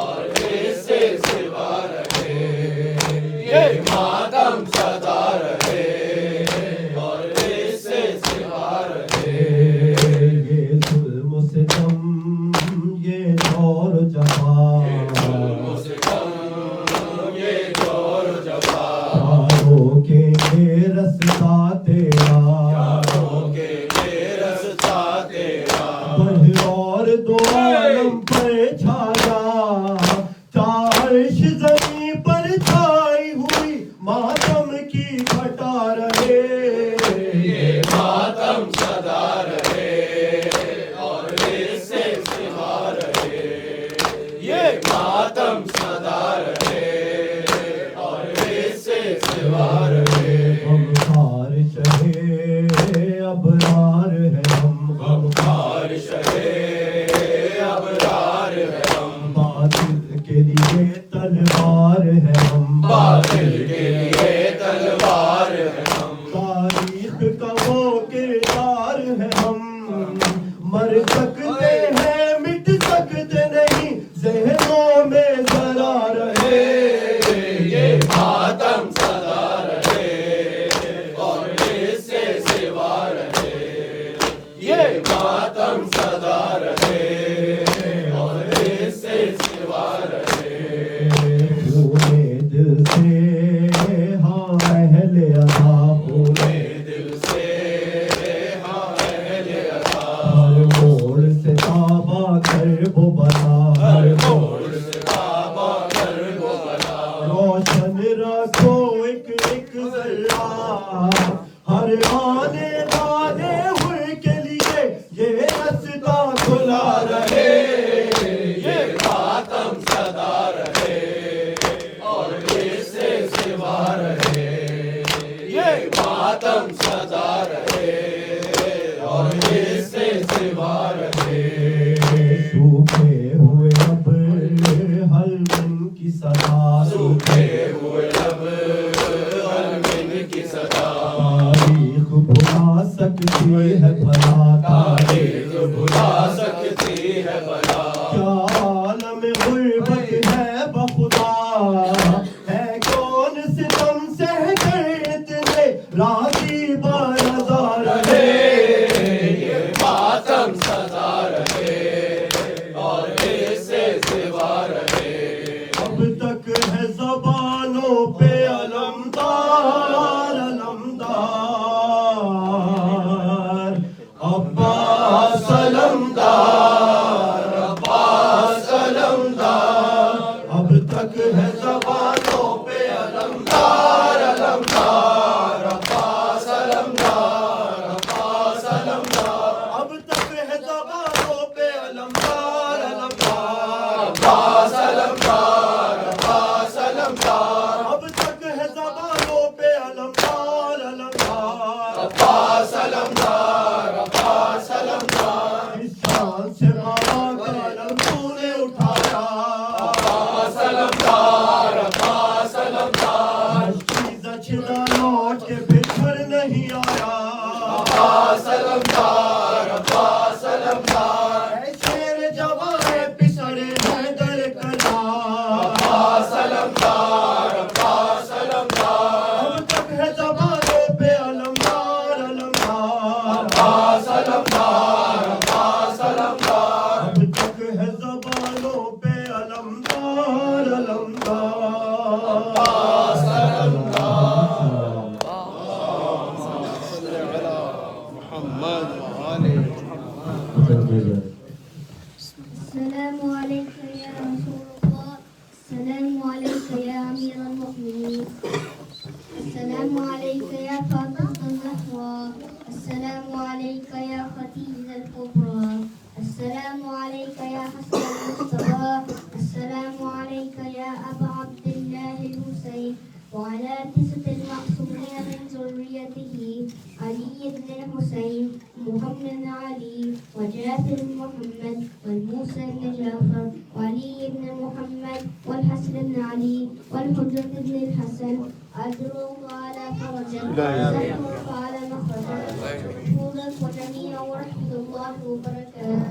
اور اس سے سوا رہے یہ ماتم سجا رہے اور اس سے سوا رہے یہ ظلم و ستم یہ دور جفا روکیں گے رستہ تیرا بڑھ اور دو عالم پر چھا جا عرش زمین پر چھائی ہوئی ماتم کی گھٹا رہے یہ ماتم سدا رہے اور اس سے سوا رہے یہ ماتم سدا رہے اور اس سے سوا رہے غمخوار شہے ابرار ہے ہم غمخوار شہے ابرار ہے ہم باطل کے لیے تلوار ہے ہم باطل کے لیے تلوار ہے ہم تاریخ کا وہ کردار ہے ہم مر سکتے ہیں مٹ سکتے نہیں ذہنوں میں ذرا رہے یہ ماتم سدا رہے اور اس سے سوا رہے یہ ماتم سدا رہے اور اس سے سوا رہے پورے دل سے ہاں اہل عطا پورے دل سے ہاں اہل عطا ہر موڑ سے تابہ کر وہ بنا ہر موڑ سے تابہ کر وہ بنا روشن رکھو ایک ایک ذرہ ہر آنے والے ہوئے کے لیے یہ رستہ کھلا رہے یہ ماتم سدا رہے اور اس سے سوا رہے یہ ماتم سدا رہے اور اس سے سوا رہے سوکھے ہوئے اب حلم کی صدا سوکھے ہوئے اب حلم کی صدا تاریخ بھلا سکتی ہے بھلا تاریخ بھلا سکتی ہے بلا کیا عالم غربت ہے بخدا ہے کون ستم سہ کر اتنے راضی برضا رہے یہ ماتم سزا رہے اور اسے سوا رہے اب تک ہے زبانوں پہ علمدار عباس علمدار عباس علمدار اب تک ہے زبانوں پہ علمدار علمدار عباس علمدار عباس علمدار اب تک ہے زبانوں پہ علمدار علمدار عباس علمدار عباس علمدار اب تک ہے زبانوں پہ علمدار علمدار عباس علمدار عباس علمدار اس شان سے بابا کا علم تو نے اٹھایا عباس علمدار عباس علمدار ہر چیز اچھا لوٹ کے پھر نہیں آیا عباس علمدار عباس علمدار اے شیر جوان پسرے حیدر کلا عباس علمدار عباس علمدار اب تک ہے زبانوں پہ علمدار علمدار عباس علمدار عباس علمدار اب تک ہے زبانوں پہ علمدار علمدار عباس السلام عليك يا رسول الله السلام عليك يا أمير المؤمنين السلام عليك يا فاطمة الزهراء السلام عليك يا خديجة الكبرى السلام عليك يا حسن المصطفى السلام عليك يا أبا عبد الله الحسين وعلى 9 المعصومين من ذريته علي بن الحسين محمد علي وجعفر محمد والموسى بن جعفر وعلي بن محمد والحسن بن علي والحجة بن الحسن أجروا على فرجا سهروا على مخرجا محفوظا وجميعا ورحمة الله وبركاته